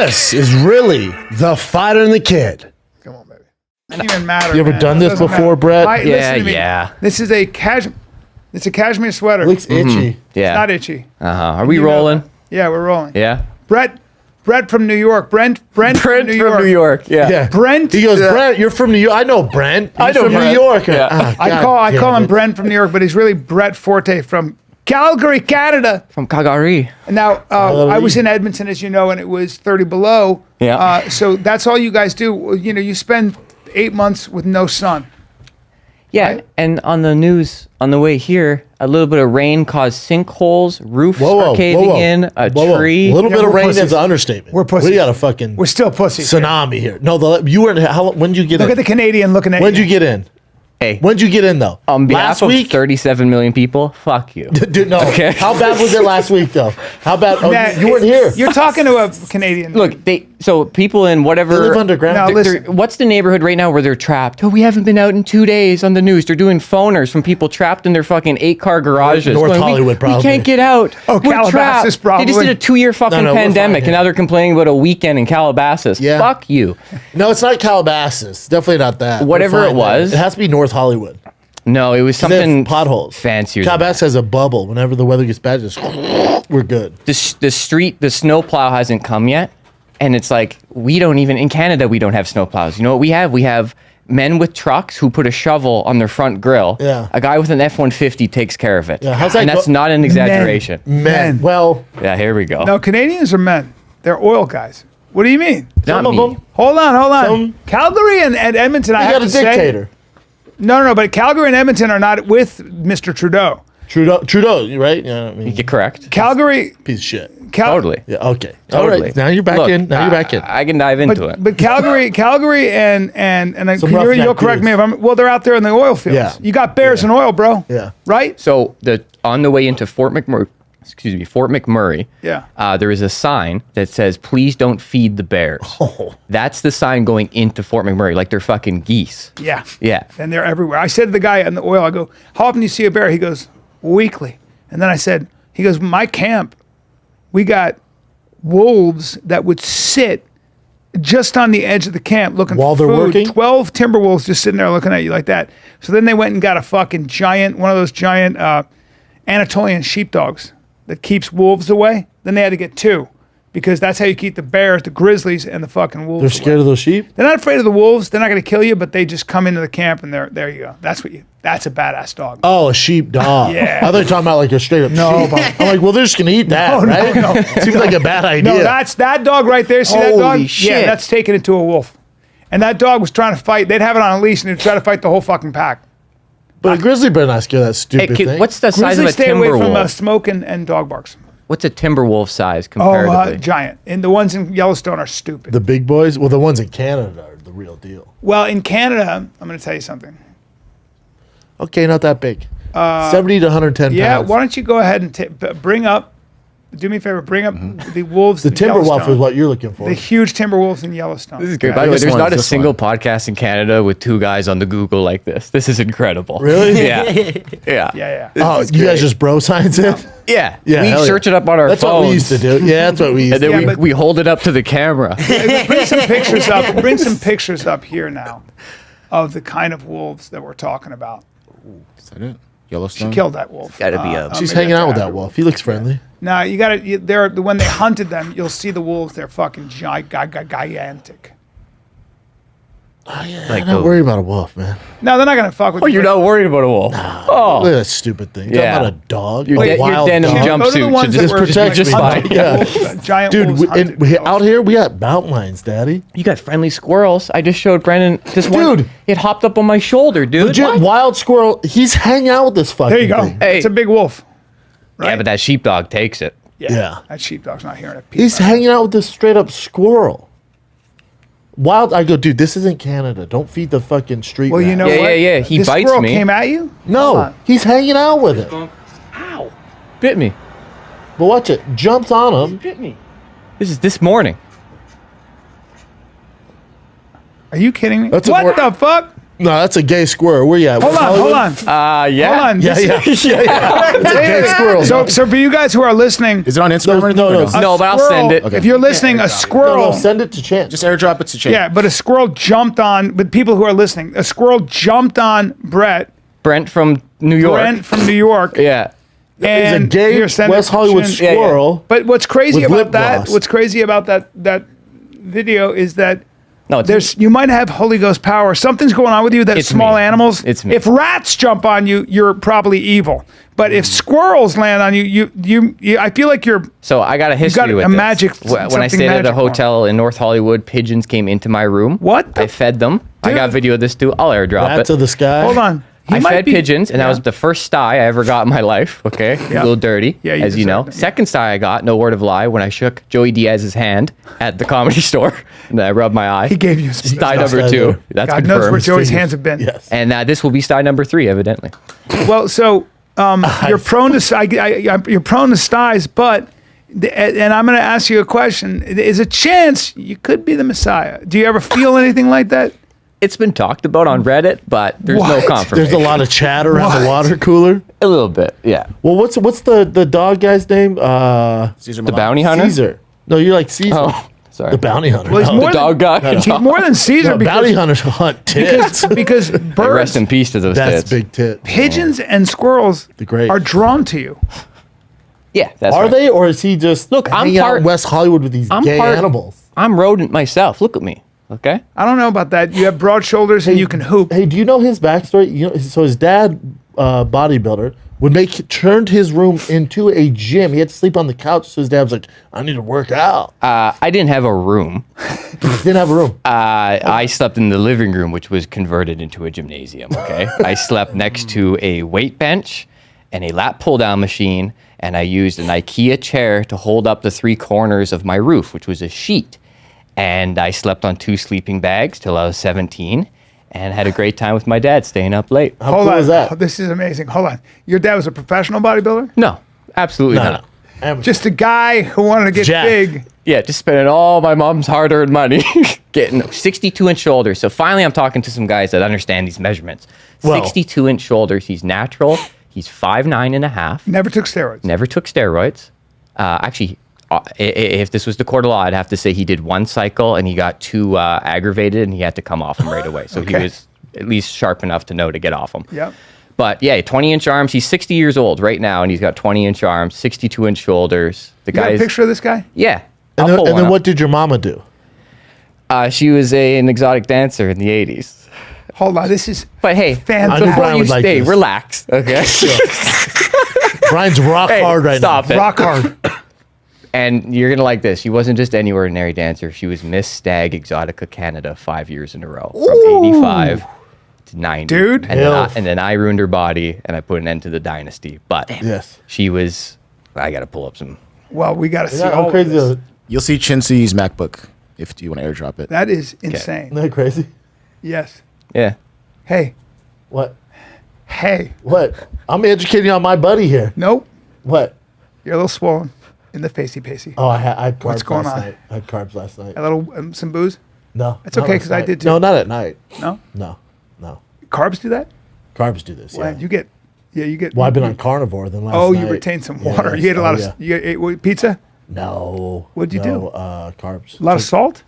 This is really the fighter and the kid. Come on, baby. It doesn't even matter. You ever done this before, Brett? Yeah. This is a cashmere. It's a cashmere sweater. It looks itchy. Yeah. It's not itchy. Are we rolling? Yeah, we're rolling. Yeah. Brett from New York. Brent from New York. Yeah. Brent. He goes, Brent, you're from New York. I know Brent. He's from New York. Yeah. I call him Brent from New York, but he's really Brett Forte from Calgary, Canada. From Calgary. Now, I was in Edmonton, as you know, and it was 30 below. Yeah. So that's all you guys do. You know, you spend 8 months with no sun. Yeah, Right? and on the news on the way here, a little bit of rain caused sinkholes, roofs are caving in, a tree. A little bit of rain pussies. is an understatement. We're pussies. We got a fucking We're still pussies. tsunami here. No, you weren't. When did you get in? Look at the Canadian looking at When did you. you get in? Hey, When did you get in though? on Last behalf of week? 37 million people, fuck you. Dude, no. Okay. How bad was it last week though? How bad? Oh, Nah, you weren't here. You're talking to a Canadian. Look, so people in whatever. They live underground. Now, listen. What's the neighborhood right now where they're trapped? Oh, we haven't been out in 2 days on the news. They're doing phoners from people trapped in their fucking 8-car garages. North going, Hollywood, we probably. can't get out. Oh, We're Calabasas, trapped. They just probably. did a 2-year fucking No, we're fine pandemic, here. and now they're complaining about a weekend in Calabasas. Yeah. Fuck you. No, it's not Calabasas. Definitely not that. Whatever We're it fine was. there. It has to be North Hollywood. No, it was They have something potholes. fancier. than Calabasas has a bubble. Whenever the weather gets bad, just we're good. the snow plow hasn't come yet, and it's like we don't even in Canada we don't have snow plows. You know what we have? We have men with trucks who put a shovel on their front grill. Yeah. A guy with an F-150 takes care of it. Yeah, how's that and that's go- not an exaggeration. Men. Well, Yeah, here we go. No, Canadians are men. They're oil guys. What do you mean? Not some of me. them. Hold on. Some- Calgary and Edmonton, I You have got to a say. dictator. No, but Calgary and Edmonton are not with Mr. Trudeau. Trudeau, right? Yeah, I mean, You're correct. Calgary, piece of shit. Totally. Yeah. Okay. Totally. All right. Now you're back Look, in. Now you're back in. I can dive into it. but Calgary and Some you'll roughneck correct me dudes. if I'm. Well, they're out there in the oil fields. Yeah. You got bears and oil, bro. Yeah. Right. So on the way into Fort McMurray. Yeah. There is a sign that says, "Please don't feed the bears." Oh. That's the sign going into Fort McMurray, like they're fucking geese. Yeah. Yeah. And they're everywhere. I said to the guy in the oil, I go, "How often do you see a bear?" He goes, "Weekly." And then I said, he goes, "My camp, we got wolves that would sit just on the edge of the camp looking While for they're food. working? 12 timber wolves just sitting there looking at you like that." So then they went and got a fucking one of those giant Anatolian sheepdogs that keeps wolves away. Then they had to get 2 because that's how you keep the bears, the grizzlies, and the fucking wolves They're scared of those sheep. They're not afraid of the wolves. They're not going to kill you, but they just come into the camp and there you go. That's a badass dog. Oh, a sheep dog. Yeah. I thought you were talking about like a straight up No, sheep. but- I'm like, well, they're just gonna eat that, right? no. Seems like a bad idea. No, that's that dog right there. See that dog? Holy shit. Yeah, that's taking it to a wolf. And that dog was trying to fight. They'd have it on a leash and they'd try to fight the whole fucking pack. but a grizzly bear not scared of that Hey, stupid thing. what's the size Grizzly of a stay timber away from wolf? smoke and dog barks. What's a timber wolf size Oh, comparatively? giant. And the ones in Yellowstone are stupid. the big boys? Well, the ones in Canada are the real deal. Well, in Canada, I'm going to tell you something. Okay, not that big. 70 to 110 Yeah, pounds. why don't you go ahead and bring up, do me a favor, bring up the wolves. The in timber wolf Yellowstone. is what you're looking for. The huge timber wolves in Yellowstone. This is good. Yeah, By the way, this there's one, not a this single one. podcast in Canada with 2 guys on the Google like this. This is incredible. Really? Yeah. Yeah. Yeah. Oh, you guys just bro science it? Yeah. Yeah, We hell yeah. search it up on our That's phones. what we used to do. Yeah, that's what we used And to then do. Yeah, but- we hold it up to the camera. Bring some pictures up. Bring some pictures up here now of the kind of wolves that we're talking about. Is that it? Yellowstone? Killed that wolf. Gotta be a- She's maybe hanging out with that's that wolf. He looks friendly. Now you got to. They're when they hunted them, you'll see the wolves. They're fucking gigantic. I'm Like not the- worried about a wolf, man. No, they're not gonna fuck with Oh, you. you're not worried about a wolf. Look Oh. at that stupid thing. You're Yeah. talking about a dog. Your a your wild denim dog. Those are the jumpsuit ones should that just were protect just me. fine. Yeah. Giant Dude, wolves hunted. out here we got mountain lions, Daddy. You got friendly squirrels. I just showed Brandon this one. Dude. It hopped up on my shoulder, dude. Legit What? wild squirrel. He's hanging out with this fucking There you go. thing. Hey. It's a big wolf. Yeah, Right? but that sheepdog takes it. Yeah. That sheepdog's not hearing a peep. He's hanging out with this straight up squirrel. Wild. I go, dude, this isn't Canada. Don't feed the fucking street. Well, you rat." know Yeah, what? yeah, yeah. He this bites squirrel me. came at you. Hold No, on. he's hanging out with it. Ow. Bit me. But watch it. Jumps on him. Bit me. This is this morning. Are you kidding me? That's a What more- the fuck? No, that's a gay squirrel. Where you at? Hold West on, hold Hollywood? on. Yeah. Hold on. Yeah, This yeah, yeah. It's a gay squirrel. So for you guys who are listening, Is it on Instagram or anything? no, or no. No, but I'll send it. Okay. If you're listening, a No, squirrel. no, send it to Chance. Just airdrop it to Chase. Yeah, but a squirrel jumped on. But people who are listening, a squirrel jumped on Brent from New York. Brent from New York. Yeah. It's a And gay here, send it West to Hollywood Chin. squirrel. But what's crazy With about lip that? gloss. What's crazy about that video is that No, it's there's you might have Holy Ghost power. Something's going on with you. That It's small me. animals. It's me. If rats jump on you, you're probably evil. But if squirrels land on you, I feel like you're. So I got a history got with a this. magic- When I something stayed at a magic on. hotel in North Hollywood, pigeons came into my room. What the- I fed them. I got Dude. video of this too. I'll airdrop Rats it. of the sky. Hold on. He I might fed be- pigeons, and that Yeah. was the first sty I ever got in my life. Okay, a little dirty, Yeah, you as you know. deserved it, yeah. Second sty I got, no word of lie, when I shook Joey Diaz's hand at the Comedy Store, and I rubbed my eye. He gave you. Some Sty number Sty 2. there. That's God knows where confirmed. Joey's hands have been. Yes. And this will be sty number 3, evidently. Well, so you're prone to you're prone to styes, but and I'm going to ask you a question. Is a chance you could be the Messiah? Do you ever feel anything like that? It's been talked about on Reddit, but there's no What? confirmation. There's a lot of chat around What? the water cooler. A little bit, yeah. Well, what's the dog guy's name? Caesar The Milan. bounty hunter? Caesar. No, you're like Caesar. Oh, sorry. The bounty hunter. Well, he's No. more the dog guy. He's more than Caesar No, bounty hunters hunt tits. because Hey, birds, rest in peace to those That's tits. big tit. pigeons, and squirrels The great. are drawn to you. Yeah, that's Are right. they, or is he just Look, I'm hanging out part- in West Hollywood with these I'm gay part- animals? I'm rodent myself. Look at me. Okay. I don't know about that. You have broad shoulders and you can hoop. Hey, do you know his backstory? You know, so his dad, bodybuilder, turned his room into a gym. He had to sleep on the couch, so his dad was like, "I need to work out." I didn't have a room. Didn't have a room. I slept in the living room, which was converted into a gymnasium. Okay. I slept next to a weight bench and a lat pull down machine, and I used an IKEA chair to hold up the 3 corners of my roof, which was a sheet. And I slept on 2 sleeping bags till I was 17, and had a great time with my dad, staying up late. How Hold cool on. is that? Oh, this is amazing. Hold on. Your dad was a professional bodybuilder? No, absolutely No, not. no. Amateur. Just a guy who wanted to get Jack. big. Yeah, just spending all my mom's hard-earned money getting 62-inch shoulders. So finally, I'm talking to some guys that understand these measurements. Well- 62-inch shoulders. He's natural. He's 5'9" and a half. Never took steroids. Never took steroids. Actually, if this was the court of law, I'd have to say he did 1 cycle and he got too aggravated and he had to come off them right away. So he Okay. was at least sharp enough to know to get off them. Yep. But yeah, 20-inch arms. He's 60 years old right now, and he's got 20-inch arms, 62-inch shoulders. The You got a guy's picture of this guy? yeah. And I'll then, pull and one then up. what did your mama do? She was an exotic dancer in the 80s. Hold on. This is But hey, Fantastic. before Brian you would like stay, this. relax, okay? Brian's rock Hey, hard right stop now. it. rock hard. And you're gonna like this. She wasn't just any ordinary dancer. She was Miss Stag Exotica Canada 5 years in a row, from 85 to 90. Dude. And then I ruined her body, and I put an end to the dynasty. But Yes. she was. I gotta pull up some. Well, we got to see Isn't that all how of crazy? this. You'll see Chincy's MacBook if you want to airdrop it. That is insane. Isn't that crazy? Yes. Yeah. Hey. What? Hey. What? I'm educating on my buddy here. Nope. What? You're a little swollen in the facey pacey. Oh, I had carbs What's going last on? night. I had carbs last night. A little some booze. No. It's not okay, last 'cause I night. did too. No, not at night. No. No. Carbs do that. Carbs do this. Well, Yeah. you get. Yeah, you get. Well, I've been on carnivore than last Oh, night. you retained some Yeah, water. yes. You ate a lot Oh, of. You ate what, pizza. No. What'd you do? Carbs. A lot of salt.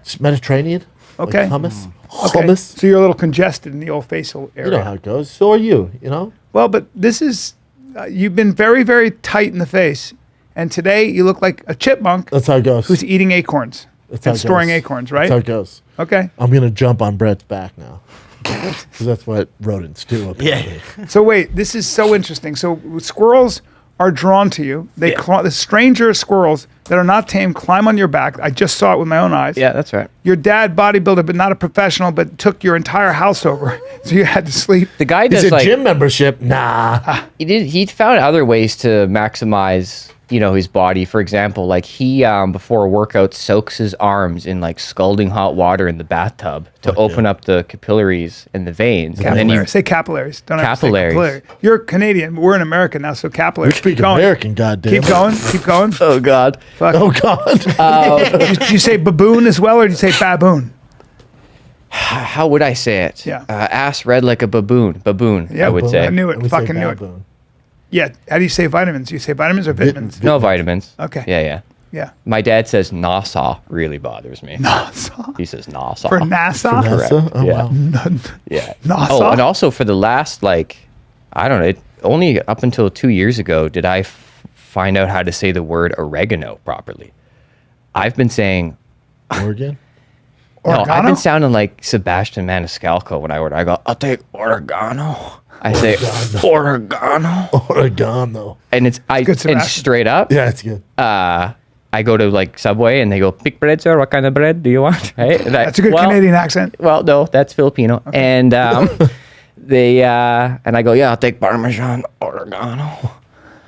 Just Mediterranean. Okay. Like hummus. Okay. Hummus. So you're a little congested in the old facial area. You know how it goes. So are you. You know. Well, but this is. You've been very, very tight in the face, and today you look like a chipmunk That's how it goes. who's eating acorns That's how and it storing goes. acorns, That's how right? it goes. Okay. I'm gonna jump on Brett's back now. Because that's what rodents do. Apparently. So wait, this is so interesting. So squirrels are drawn to you. They the stranger squirrels that are not tame climb on your back. I just saw it with my own eyes. Yeah, that's right. Your dad bodybuilder, but not a professional, but took your entire house over, so you had to sleep. The guy Is does it like gym membership? Nah. he found other ways to maximize his body. For example, like he before a workout soaks his arms in like scalding hot water in the bathtub to open up the capillaries and the veins. And then Capillaries. Say capillaries. Don't have to say Capillaries. capillary. You're Canadian. We're in America now, so capillaries. We speak Keep going. American, goddamn. Keep going. Keep going. oh god. Fuck. Oh God. Did you say baboon as well, or did you say baboon? How would I say it? Yeah. Ass red like a baboon. Baboon, Yeah, I would say. I knew it. We say Fucking knew it. baboon. Yeah. How do you say vitamins? You say vitamins or vitamins? No vitamins. Okay. Yeah. Yeah. My dad says Nassau really bothers me. Nassau. He says Nassau. For NASA? Correct. NASA? Oh, Yeah. wow. Yeah. Nassau? Oh, and also for the last, I don't know, only up until 2 years ago did I find out how to say the word oregano properly. I've been saying... Oregon? No, I've Oregano? been sounding like Sebastian Maniscalco when I order. I go, I'll take oregano. I say oregano. Oregano. And it's good, and Sebastian. straight up. Yeah, it's good. I go to Subway and they go, "Big bread, sir. What kind of bread do you want?" Right? And That's a good Canadian accent. Well, no, that's Filipino. Okay. And they and I go, "Yeah, I'll take Parmesan oregano."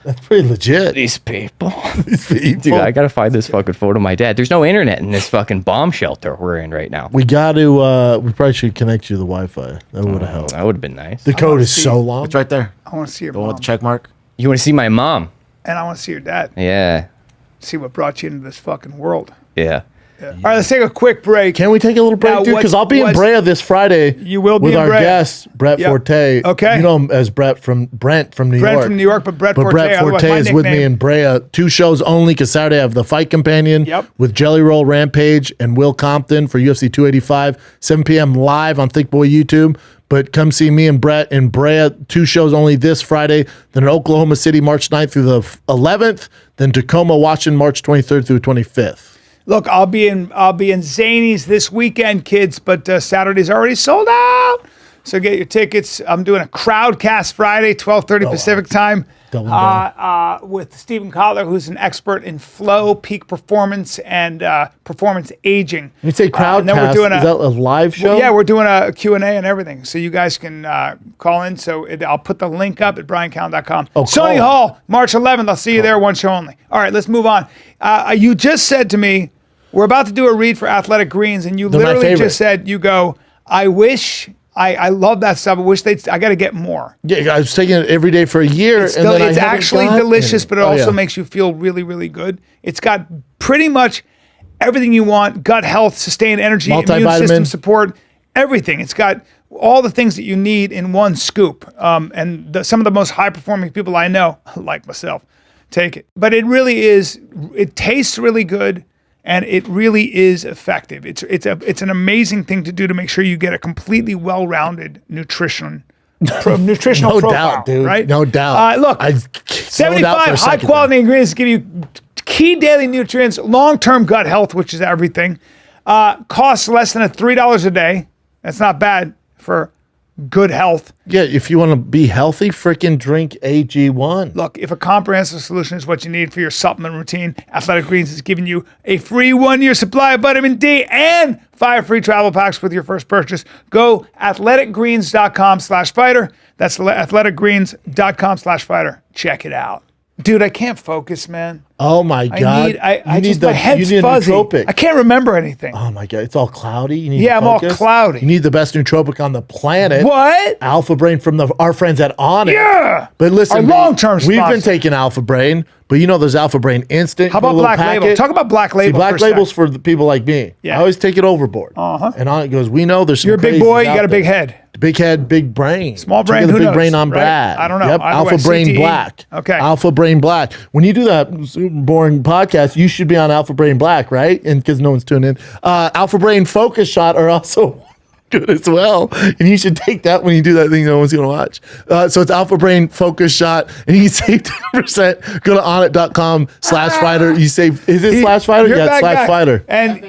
That's pretty legit. These people. These people. Dude, I gotta find this fucking photo of my dad. There's no internet in this fucking bomb shelter we're in right now. We got to, we probably should connect you to the Wi-Fi. That would have helped. That would have been nice. The code is see- so long. It's right there. I want to see your The one mom. with the check mark. You want to see my mom? And I want to see your dad. Yeah. See what brought you into this fucking world. Yeah. All right, let's take a quick break. Can we take a little break, Now, dude? Because I'll be in what's- Brea this Friday. You will be with in our Brea. guest Brett Yep. Forte. Okay. You know him as Brent from New Brent York. from New York, but Brett Forte. Brett otherwise Forte my is with me nickname. in Brea. 2 shows only because Saturday I have the Fight Companion Yep. with Jelly Roll Rampage and Will Compton for UFC 285, 7 p.m. live on Thicccboy YouTube. But come see me and Brett in Brea. 2 shows only this Friday. Then in Oklahoma City, March 9th through the 11th. Then Tacoma, Washington, March 23rd through 25th. Look, I'll be in Zany's this weekend, kids, but Saturday's already sold out. So get your tickets. I'm doing a Crowdcast Friday, 12:30 Pacific time, Double down. with Stephen Kotler, who's an expert in flow, peak performance, and performance aging. You say And Crowdcast, then we're doing is that a live show? Yeah, we're doing a Q&A and everything. So you guys can call in. So I'll put the link up at BryantCallen.com. Oh, Sony call. Hall, March 11th. I'll see you there, 1 show only. All right, let's move on. You just said to me, we're about to do a read for Athletic Greens, and you They're my literally favorite. just said, you go, I wish, I love that stuff. I wish I got to get more. Yeah, I was taking it every day for a year. It's, and then it's I haven't actually gotten delicious, any. but it Oh, also yeah. makes you feel really, really good. It's got pretty much everything you want: gut health, sustained energy, immune Multivitamin. system support, everything. It's got all the things that you need in one scoop. And some of the most high-performing people I know, like myself, take it. But it really is. It tastes really good. And it really is effective. It's an amazing thing to do to make sure you get a completely well-rounded nutritional No profile, doubt, dude. right? No doubt. Look, I zoned out for a 75 second high-quality ingredients give you key daily nutrients, long-term gut health, which is everything. Costs less than $3 a day. That's not bad for good health. Yeah, if you want to be healthy, freaking drink AG1. Look, if a comprehensive solution is what you need for your supplement routine, Athletic Greens is giving you a free 1-year supply of vitamin D and 5 free travel packs with your first purchase. Go athleticgreens.com/fighter. That's athleticgreens.com/fighter. Check it out. Dude, I can't focus, man. Oh my God. My head's fuzzy. nootropic. I can't remember anything. Oh my God. It's all cloudy. You need Yeah, to I'm all focus. cloudy. You need the best nootropic on the planet. What? Alpha Brain from our friends at On It. Yeah. But listen, Our long-term we've sponsor. been taking Alpha Brain, but you know there's Alpha Brain Instant. How about little Black Label? packet. Talk about Black Label. See, Black for a sec. Label's for the people like me. Yeah. I always take it overboard. And On It goes, we know there's some You're a big crazies boy. You out got a big there. head. Big head, big brain. Small brain, Check out who the big knows, brain on right? Brad. I don't know. Yep. Either Alpha way, Brain CTE. Black. Okay. Alpha Brain Black. When you do that super boring podcast, you should be on Alpha Brain Black, right? And because no one's tuning in. Alpha Brain Focus Shot are also good as well. And you should take that when you do that thing no one's going to watch. So it's Alpha Brain Focus Shot. And you save 10%. Go to onit.com/fighter. You save, is it /fighter? You're Yeah, back, it's /fighter. And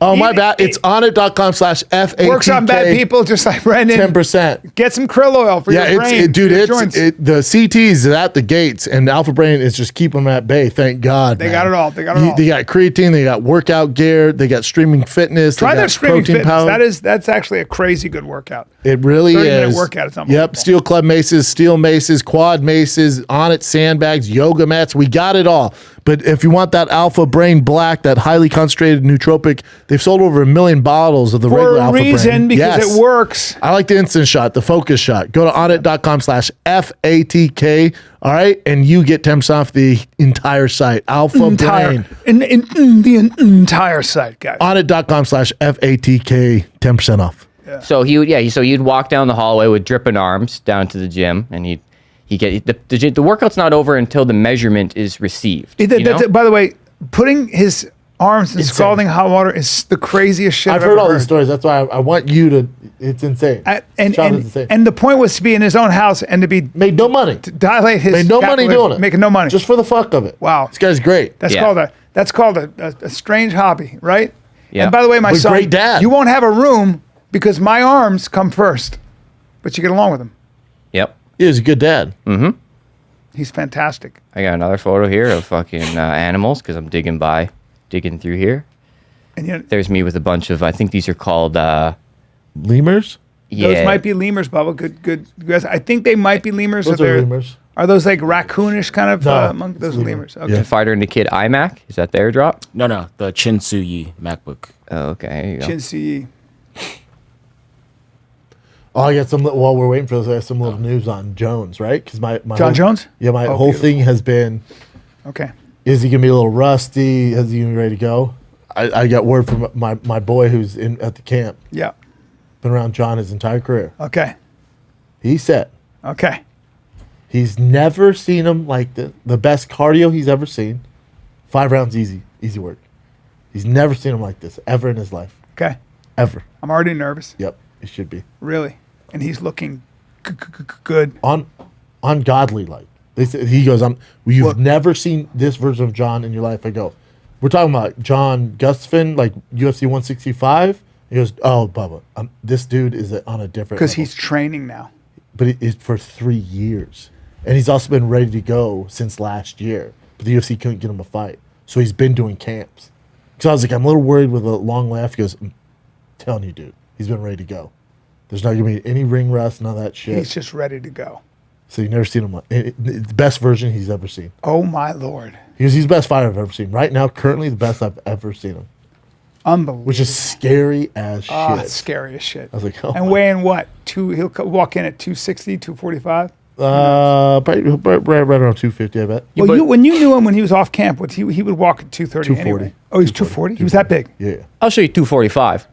Oh, my bad. It's onit.com/FATK. works on bad people just like Brendan. 10%. Get some krill oil for Yeah, your brain. dude, your joints. the CTs is at the gates, and Alpha Brain is just keeping them at bay. Thank God. They got it all. They got it all. They got creatine, they got workout gear, they got streaming fitness. Try they their got streaming protein fitness. powder. That's actually a crazy good workout. It really 30-minute is. workout is unbelievable. Yep, steel club maces, steel maces, quad maces, on it sandbags, yoga mats. We got it all. But if you want that Alpha Brain Black, that highly concentrated nootropic, they've sold over 1 million bottles of the For regular a Alpha reason, Brain. because Yes. it works. I like the instant shot, the focus shot. Go to onit.com/FATK. All right, and you get 10% off the entire site. Alpha Brain. The entire site, guys. Onnit.com/FATK, 10% off. So so you'd walk down the hallway with dripping arms down to the gym, and he get the workout's not over until the measurement is received. By the way, putting his arms in scalding hot water is the craziest shit I've heard all these stories. That's why I want you to. It's insane. And Sean, it's insane. the point was to be in his own house and to be Made no money. to dilate his Made no money doing it. making no money. Just for the fuck of it. Wow. This guy's great. That's called a strange hobby, right? Yeah. And by the way, my But son, great dad. you won't have a room because my arms come first, but you get along with him. Yep. He was a good dad. He's fantastic. I got another photo here of fucking animals because I'm digging through here. And you know, There's me with a bunch of, I think these are called, Lemurs? those might be lemurs, Bubba. Good guys. I think they might be lemurs. Those are lemurs. Are those like raccoonish kind of No, monkeys? Those it's are lemur. lemurs. Okay. Yeah. Fighter and the Kid iMac. Is that their drop? No, the Chinsuyi MacBook. Oh, okay. There you go. Chinsuyi. Oh, I got while we're waiting for this, I have some little news on Jones, right? Because my John whole- Jones? Yeah, my Oh, whole beautiful. thing has been, Okay. is he going to be a little rusty? Is he gonna be ready to go? I got word from my boy who's at the camp. Yeah. Been around John his entire career. Okay. He said Okay. he's never seen him like the best cardio he's ever seen. 5 rounds easy work. He's never seen him like this ever in his life. Okay. Ever. I'm already nervous. Yep, he should be. Really. And he's looking good. Ungodly like. They said, he goes, you've never seen this version of John in your life. I go, we're talking about John Gustafson, like UFC 165. He goes, oh, Bubba, this dude is on a different Because level. he's training now. But it's for 3 years. And he's also been ready to go since last year. But the UFC couldn't get him a fight. So he's been doing camps. So I was like, I'm a little worried with a long laugh. He goes, I'm telling you, dude, he's been ready to go. There's not going to be any ring rust, none of that shit. He's just ready to go. So you've never seen him. It's the best version he's ever seen. Oh, my Lord. He's the best fighter I've ever seen. Right now, currently the best I've ever seen him. Unbelievable. Which is scary as shit. Oh, it's scary as shit. I was like, oh and my- weighing what? He'll walk in at 260, 245? Probably right around 250, I bet. Well, when you knew him when he was off camp, he would walk at 230 240. anyway. Oh, he's 240? He was that big? Yeah. I'll show you 245.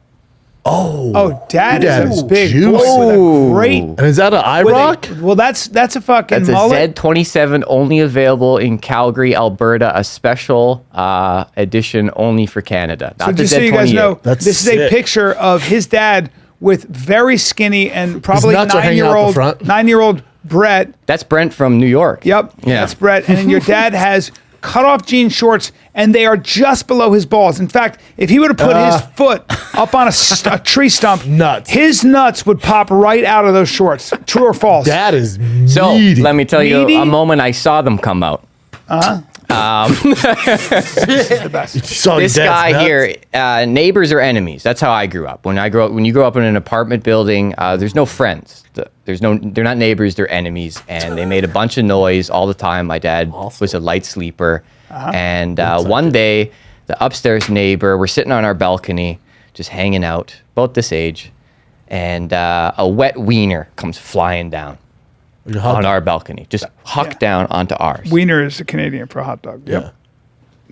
Oh, Dad Dad is is a big juicy. boy with a great. And is that an IROC? Well, that's a fucking That's a mullet. Z27, only available in Calgary, Alberta. A special edition only for Canada. Not So the just so Z28. you guys know, That's this is a sick. picture of his dad with very skinny and probably nuts are hanging out the front. 9-year-old Brett. That's Brent from New York. Yep, Yeah. that's Brett. And then your dad has cut off jean shorts, and they are just below his balls. In fact, if he were to put his foot up on a tree stump, Nuts. his nuts would pop right out of those shorts. True or false? That is So meaty. let me tell you Meaty? a moment I saw them come out. the best. Saw This your dad's guy nuts. here, neighbors are enemies. That's how I grew up. When you grow up in an apartment building, there's no friends. They're not neighbors. They're enemies, and they made a bunch of noise all the time. My dad was a light sleeper, and one day, the upstairs neighbor, we're sitting on our balcony, just hanging out, about this age, and a wet wiener comes flying down on our balcony, just huck down onto ours. Wiener is a Canadian for a hot dog. Yep. Yeah.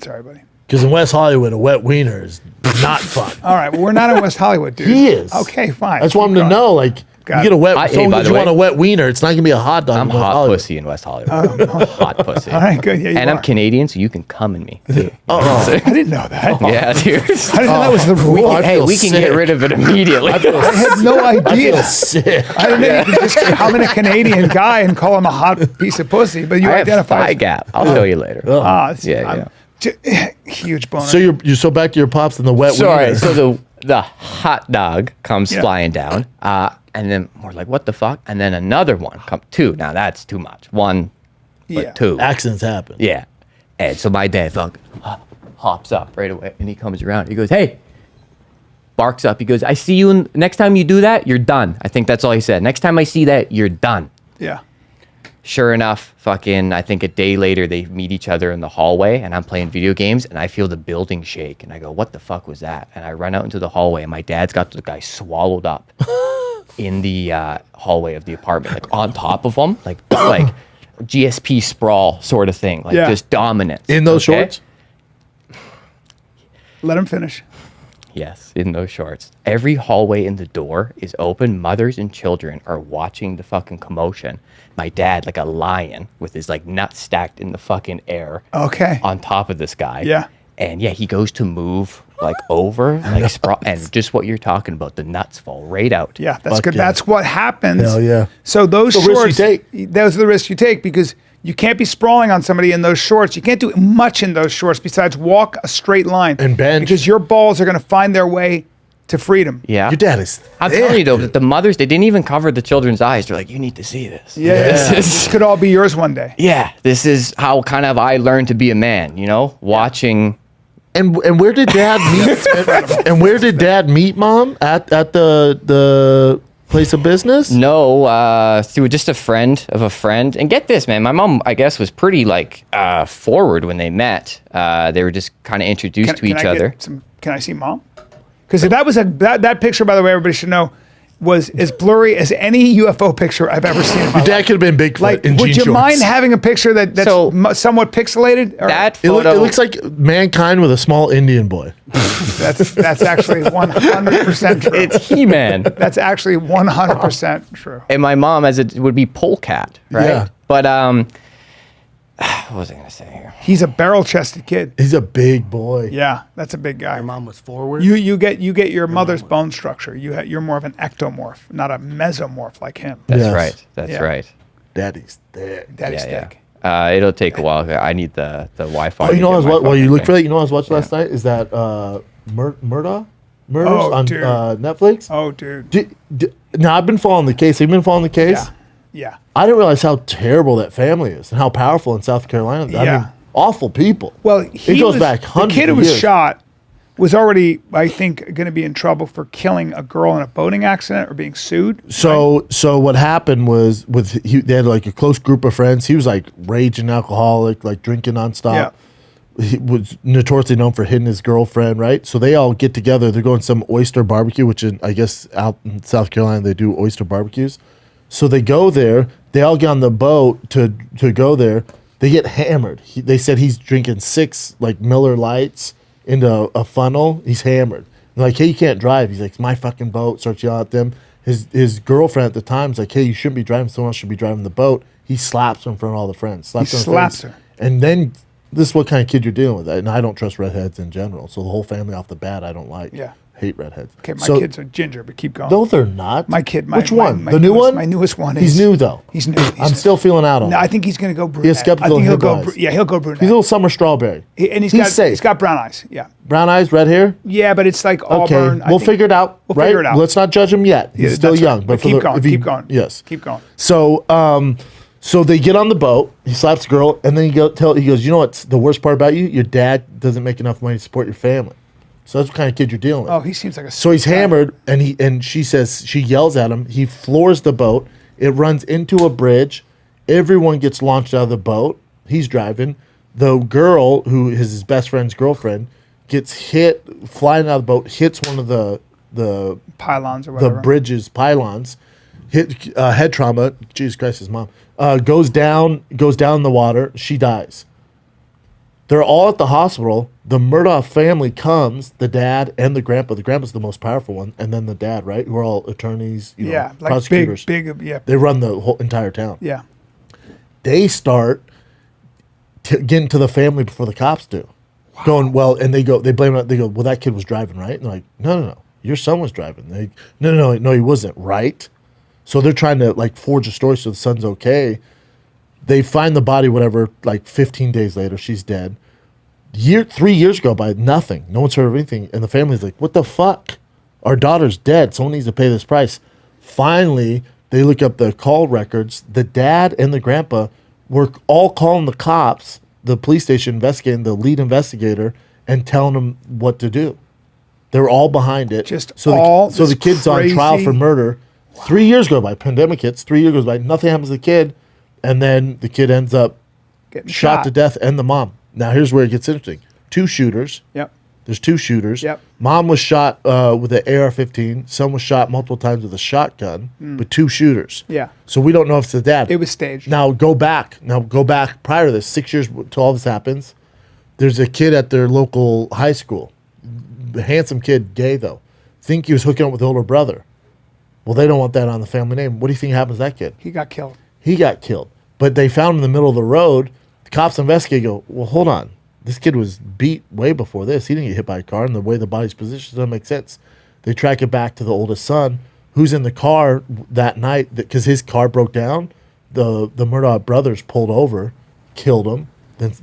Sorry, buddy. Because in West Hollywood, a wet wiener is not fun. All right, well, we're not in West Hollywood, dude. He is. Okay, fine. I just want him to Keep going. know, like, Got you get a wet, Hey, someone by says the you way- want a wet wiener, it's not going to be a hot dog. I'm in West hot Hollywood. pussy in West Hollywood. Hot pussy. All right, good. Yeah, you And I'm are. Canadian, so you can come in me. Too. I didn't know that. Yeah, dude. I didn't know that was the rule. I Hey, feel we can sick. get rid of it immediately. I had no I idea. feel sick. I didn't know you could just come in a Canadian guy and call him a hot piece of pussy, but you I have identify. thigh gap. I'll show you later. Huge boner. So you're so back to your pops and the wet Sorry. wiener. So the hot dog comes Yeah. flying down, and then we're like, "What the fuck?" And then another one come two. Now that's too much. One, but Yeah. two. Accidents happen. Yeah. And so my dad hops up right away, and he comes around. He goes, "Hey." Barks up. He goes, "I see you. Next time you do that, you're done." I think that's all he said. Next time I see that, you're done. yeah. Sure enough, I think a day later, they meet each other in the hallway, and I'm playing video games, and I feel the building shake, and I go, "What the fuck was that?" And I run out into the hallway, and my dad's got the guy swallowed up in the hallway of the apartment, like on top of him, like GSP sprawl sort of thing, like just dominance. In those shorts? Let him finish. Yes, in those shorts. Every hallway in the door is open. Mothers and children are watching the fucking commotion. My dad, like a lion, with his like nuts stacked in the fucking air. Okay. On top of this guy. Yeah. And yeah, he goes to move like over, like sprawl, and just what you're talking about, the nuts fall right out. Yeah, that's Fuck good. yeah. That's what happens. Hell yeah. So those The risk you shorts, take. those are the risks you take because you can't be sprawling on somebody in those shorts. You can't do much in those shorts besides walk a straight line. And bench. Because your balls are going to find their way to freedom. Yeah. Your dad is I'm thick, telling you though, dude. that the mothers, they didn't even cover the children's eyes. They're like, you need to see this. Yeah. This This is, could all be yours one day. yeah, this is how kind of I learned to be a man, you know, watching. And where did dad meet? And where did dad meet mom? At the place of business? No, through just a friend of a friend. And get this, man, my mom, I guess, was pretty like forward when they met. They were just kind of introduced to each other. Can I see mom? Because that was that picture, by the way, everybody should know, was as blurry as any UFO picture I've ever seen in my Your dad life. could have been Bigfoot Like, in would jean you shorts. mind having a picture that's So- somewhat pixelated? Or- That It, photo, it looks like mankind with a small Indian boy. That's actually 100% true. it's He-Man. That's actually 100% true. And my mom, as it would be Polecat, right? Yeah. But what was I gonna say here? He's a barrel-chested kid. He's a big boy. Yeah, that's a big guy. Your mom was forward. You get your mother's bone structure. You're more of an ectomorph, not a mesomorph like him. That's Yes. right. That's Yeah. right. Daddy's thick. Daddy's Yeah, thick. yeah. It'll take a while. I need the Wi-Fi. Oh, you to know get what I was my while you fucking look for thing. that? You know what I was watching last night? Is that Murders Oh, on dude. Netflix? Oh, dude. Now I've been following the case. Have you been following the case? Yeah. Yeah. I didn't realize how terrible that family is and how powerful in South Carolina. I Yeah. mean, awful people. Well, it goes back the hundreds kid who of was years. shot was already, I think, going to be in trouble for killing a girl in a boating accident or being sued. So what happened was they had like a close group of friends. He was like raging alcoholic, like drinking nonstop. Yeah. He was notoriously known for hitting his girlfriend, right? So they all get together. They're going to some oyster barbecue, which I guess out in South Carolina they do oyster barbecues. So they go there. They all get on the boat to go there. They get hammered. They said he's drinking 6 like Miller Lights into a funnel. He's hammered. They're like, hey, you can't drive. He's like, it's my fucking boat. Starts yelling at them. His girlfriend at the time is like, hey, you shouldn't be driving. Someone else should be driving the boat. He slaps her in front of all the friends. He slaps her. And then this is what kind of kid you're dealing with. And I don't trust redheads in general. So the whole family off the bat, I don't like. Yeah. Hate redheads. Okay, my So- kids are ginger, but keep going. No, they're not. My kid, Which one? my The new newest- one? My newest one is. He's new though. He's new. I'm still feeling out on No, him. I think he's going to go brunette. skeptical I think of he'll his go. eyes. Yeah, he'll go brunette. He's a little summer strawberry. And he's safe. got brown eyes. Yeah. Brown eyes, red hair. Yeah, but it's like Okay, auburn. we'll figure it out. We'll right? figure it out. Let's not judge him yet. He's Yeah, still that's young. right. But keep going. Keep going. Yes. Keep going. So, so they get on the boat. He slaps the girl, and then he goes, you know what's the worst part about you? Your dad doesn't make enough money to support your family. So that's what kind of kid you're dealing with. Oh, he seems like a. So he's sweet guy. hammered, and she yells at him. He floors the boat. It runs into a bridge. Everyone gets launched out of the boat. He's driving. The girl, who is his best friend's girlfriend, gets hit flying out of the boat. Hits one of the Pylons or whatever. bridge's pylons. Hit head trauma. Jesus Christ, his mom goes down in the water. She dies. They're all at the hospital. The Murdaugh family comes, the dad and the grandpa. The grandpa's the most powerful one, and then the dad, right? Who are all attorneys, Yeah, like prosecutors. big. Yeah. They run the whole entire town. Yeah. They start getting to the family before the cops do. Going, well, and they blame it. They go, well, that kid was driving, right? And they're like, no. Your son was driving. They, no, he wasn't, right? So they're trying to like forge a story so the son's okay. They find the body, whatever, like 15 days later, she's dead. 3 years go by, nothing. No one's heard of anything. And the family's like, what the fuck? Our daughter's dead. Someone needs to pay this price. Finally, they look up the call records. The dad and the grandpa were all calling the cops, the police station investigating, the lead investigator, and telling them what to do. They were all behind it. So the kid's on trial for murder. 3 years go by. Pandemic hits. 3 years goes by. Nothing happens to the kid. And then the kid ends up Getting shot to death and the mom. Now, here's where it gets interesting. 2 shooters. Yep. There's 2 shooters. Yep. Mom was shot with an AR-15. Son was shot multiple times with a shotgun, but 2 shooters. Yeah. So we don't know if it's the dad. It was staged. Now go back prior to this, 6 years till all this happens. There's a kid at their local high school, a handsome kid, gay though. Think he was hooking up with the older brother. Well, they don't want that on the family name. What do you think happens to that kid? He got killed. He got killed. But they found him in the middle of the road. The cops investigate, go, well, hold on. This kid was beat way before this. He didn't get hit by a car, and the way the body's positioned doesn't make sense. They track it back to the oldest son, who's in the car that night, because his car broke down. The Murdaugh brothers pulled over, killed him.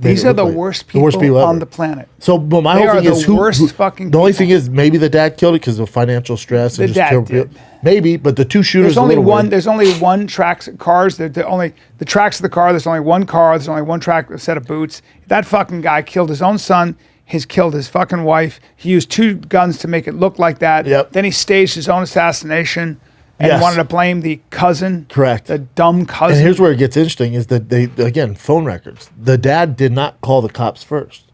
These are the worst people on ever. the planet. So, but my They whole are thing the is worst fucking The only people. thing is maybe the dad killed it because of financial stress. And The just dad killed did. people. Maybe, but the 2 shooters. There's only a little one. weird. There's only one tracks cars. The tracks of the car. There's only one car. There's only one track set of boots. That fucking guy killed his own son. He's killed his fucking wife. He used 2 guns to make it look like that. Yep. Then he staged his own assassination and Yes. wanted to blame the cousin. Correct. The dumb cousin. And here's where it gets interesting: is that again phone records. The dad did not call the cops first.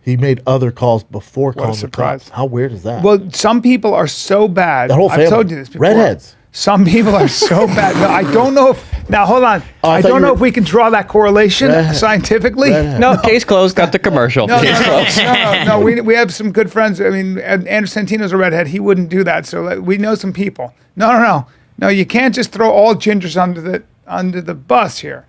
He made other calls before calling the surprise. cops. How weird is that? Well, some people are so bad. The whole family. I've told you this before. Redheads. Some people are so bad. No, I don't know if. Now, hold on. I I thought don't you know were- if we can draw that correlation scientifically. Redhead. No, case closed. Got the commercial. No, Case closed. no. We have some good friends. I mean, Andrew Santino's a redhead. He wouldn't do that. So we know some people. No. You can't just throw all gingers under the bus here.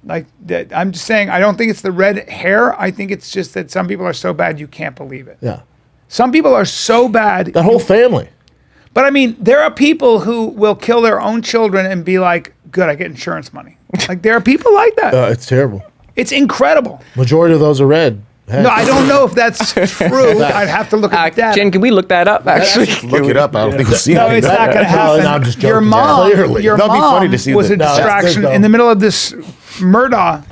Like I'm just saying, I don't think it's the red hair. I think it's just that some people are so bad you can't believe it. Yeah. Some people are so bad. That whole family. But I mean, there are people who will kill their own children and be like, "Good, I get insurance money." Like there are people like that. It's terrible. It's incredible. Majority of those are red. No, I don't know if that's true. I'd have to look at the data. Jen, can we look that up? Actually, Look it up. I don't think we'll see No, it. it's not going to happen. No, I'm just Your joking. mom, Clearly. your That'd be mom funny to see was the- a No, that's distraction good, though. in the middle of this Murdaugh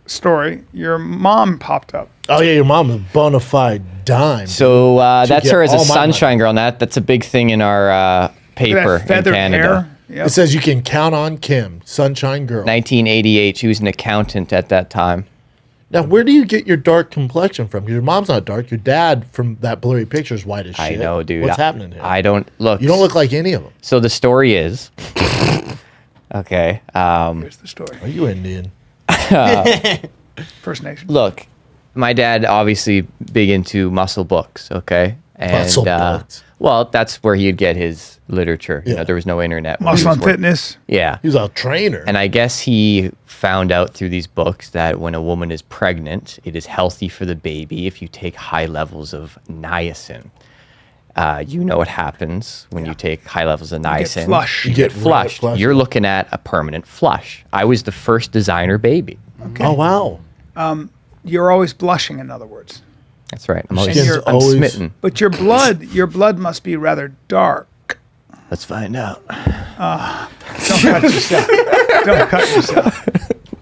story. Your mom popped up. Oh yeah, your mom is a bona fide dime. so that's get her as a all my money. sunshine girl, and that's a big thing in our Look paper at that in feathered Canada. hair. Yep. It says you can count on Kim, Sunshine Girl. 1988. She was an accountant at that time. Now, where do you get your dark complexion from? Your mom's not dark. Your dad, from that blurry picture, is white as shit. I know, dude. What's happening here? I don't look. You don't look like any of them. So the story is, okay. Here's the story. Are you Indian? First Nation. Look, my dad obviously big into muscle books. Okay, and Muscle books. well, that's where he'd get his literature. You Yeah. know, there was no internet. when he Muscle was and working. Fitness. Yeah. He was a trainer. And I guess he found out through these books that when a woman is pregnant, it is healthy for the baby if you take high levels of niacin. You know what happens when you take high levels of niacin. flush. You You get get flushed. flushed. You're looking at a permanent flush. I was the first designer baby. Oh wow. You're always blushing, in other words. That's right. I'm always Skin's I'm always- smitten. But your blood must be rather dark. Let's find out. Don't cut yourself. Don't cut yourself.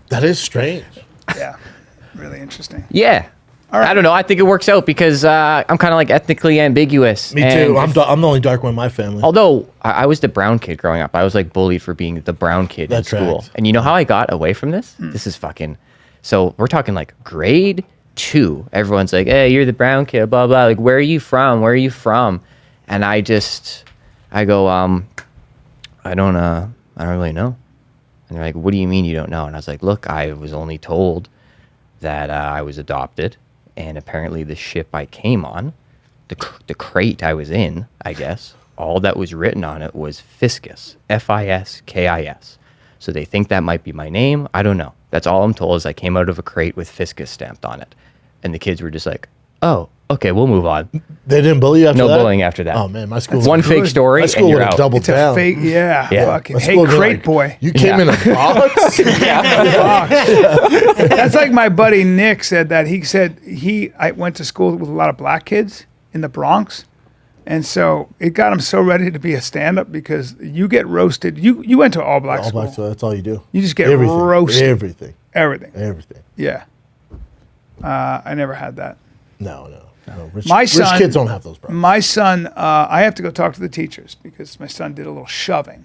That is strange. Yeah. Really interesting. Yeah. right. I don't know. I think it works out because I'm kind of like ethnically ambiguous. Me And too. I'm the only dark one in my family. Although I was the brown kid growing up, I was like bullied for being the brown kid in That school. tracks. And you know how I got away from this? This is fucking. So we're talking like grade 2. Everyone's like, "Hey, you're the brown kid." Blah blah. Like, where are you from? Where are you from? And I go, I don't really know. And they're like, "What do you mean you don't know?" And I was like, "Look, I was only told that I was adopted, and apparently the ship I came on, the crate I was in, I guess, all that was written on it was Fiscus, Fiskis. So they think that might be my name. I don't know. That's all I'm told is I came out of a crate with Fiscus stamped on it." And the kids were just like, "Oh, okay, we'll move on." They didn't bully you after No that? bullying after that. Oh man, my school. One fake good. story My and school you're would have out. doubled It's a down. fake, yeah. Yeah. Fucking, My hey, school would be crate like, boy. You came in a box. That's like my buddy Nick said that. He said I went to school with a lot of black kids in the Bronx. And so it got him so ready to be a stand-up because you get roasted. You went to all black All school. black, so that's all you do. You just get Everything. roasted. Everything. Everything. Yeah. I never had that. No. Rich, My rich son- kids don't have those problems. My son, I have to go talk to the teachers because my son did a little shoving.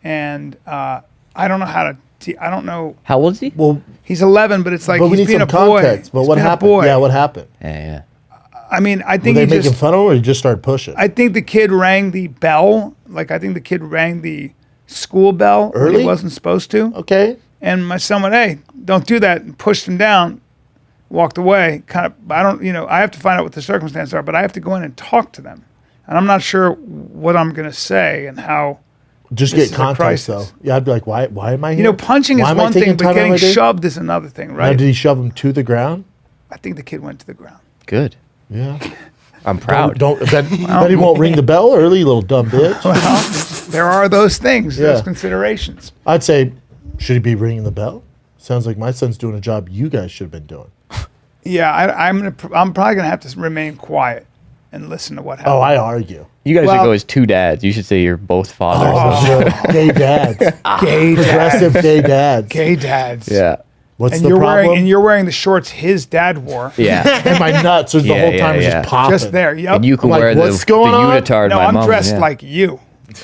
And I don't know how to, I don't know. How old is he? Well, He's 11, but it's like but we he's need being some a boy. context. But He's what being a happened? boy. Yeah, what happened? Yeah. I mean, I Were think they he making just, fun of him, or he just started pushing? I think the kid rang the bell. Like, I think the kid rang the school bell when Early? he wasn't supposed to. Okay. And my son went, hey, don't do that, and pushed him down, walked away. Kind of, I don't, I have to find out what the circumstances are, but I have to go in and talk to them. And I'm not sure what I'm going to say and how. Just This get is a context, crisis. though. Yeah, I'd be like, why am I here? Punching Why is am I one taking thing, but time out of getting my day? shoved is another thing, Now, right? did he shove him to the ground? I think the kid went to the ground. Good. Yeah. I'm proud. Don't bet he won't ring the bell early, you little dumb bitch. Well, there are those things, those Yeah. considerations. I'd say, should he be ringing the bell? Sounds like my son's doing a job you guys should have been doing. Yeah, I'm probably gonna have to remain quiet and listen to what happens. Oh, I argue. You guys Well- should go as two dads. You should say you're both fathers. Gay dads. Gay Progressive gay dads. Gay dads. Yeah. What's And the you're problem? wearing the shorts his dad wore. Yeah. And my nuts are the Yeah, whole time yeah, just popping. Just there. Yep. And you can I'm like, wear the what's going on? unitard. No, my I'm mom, dressed yeah. like you.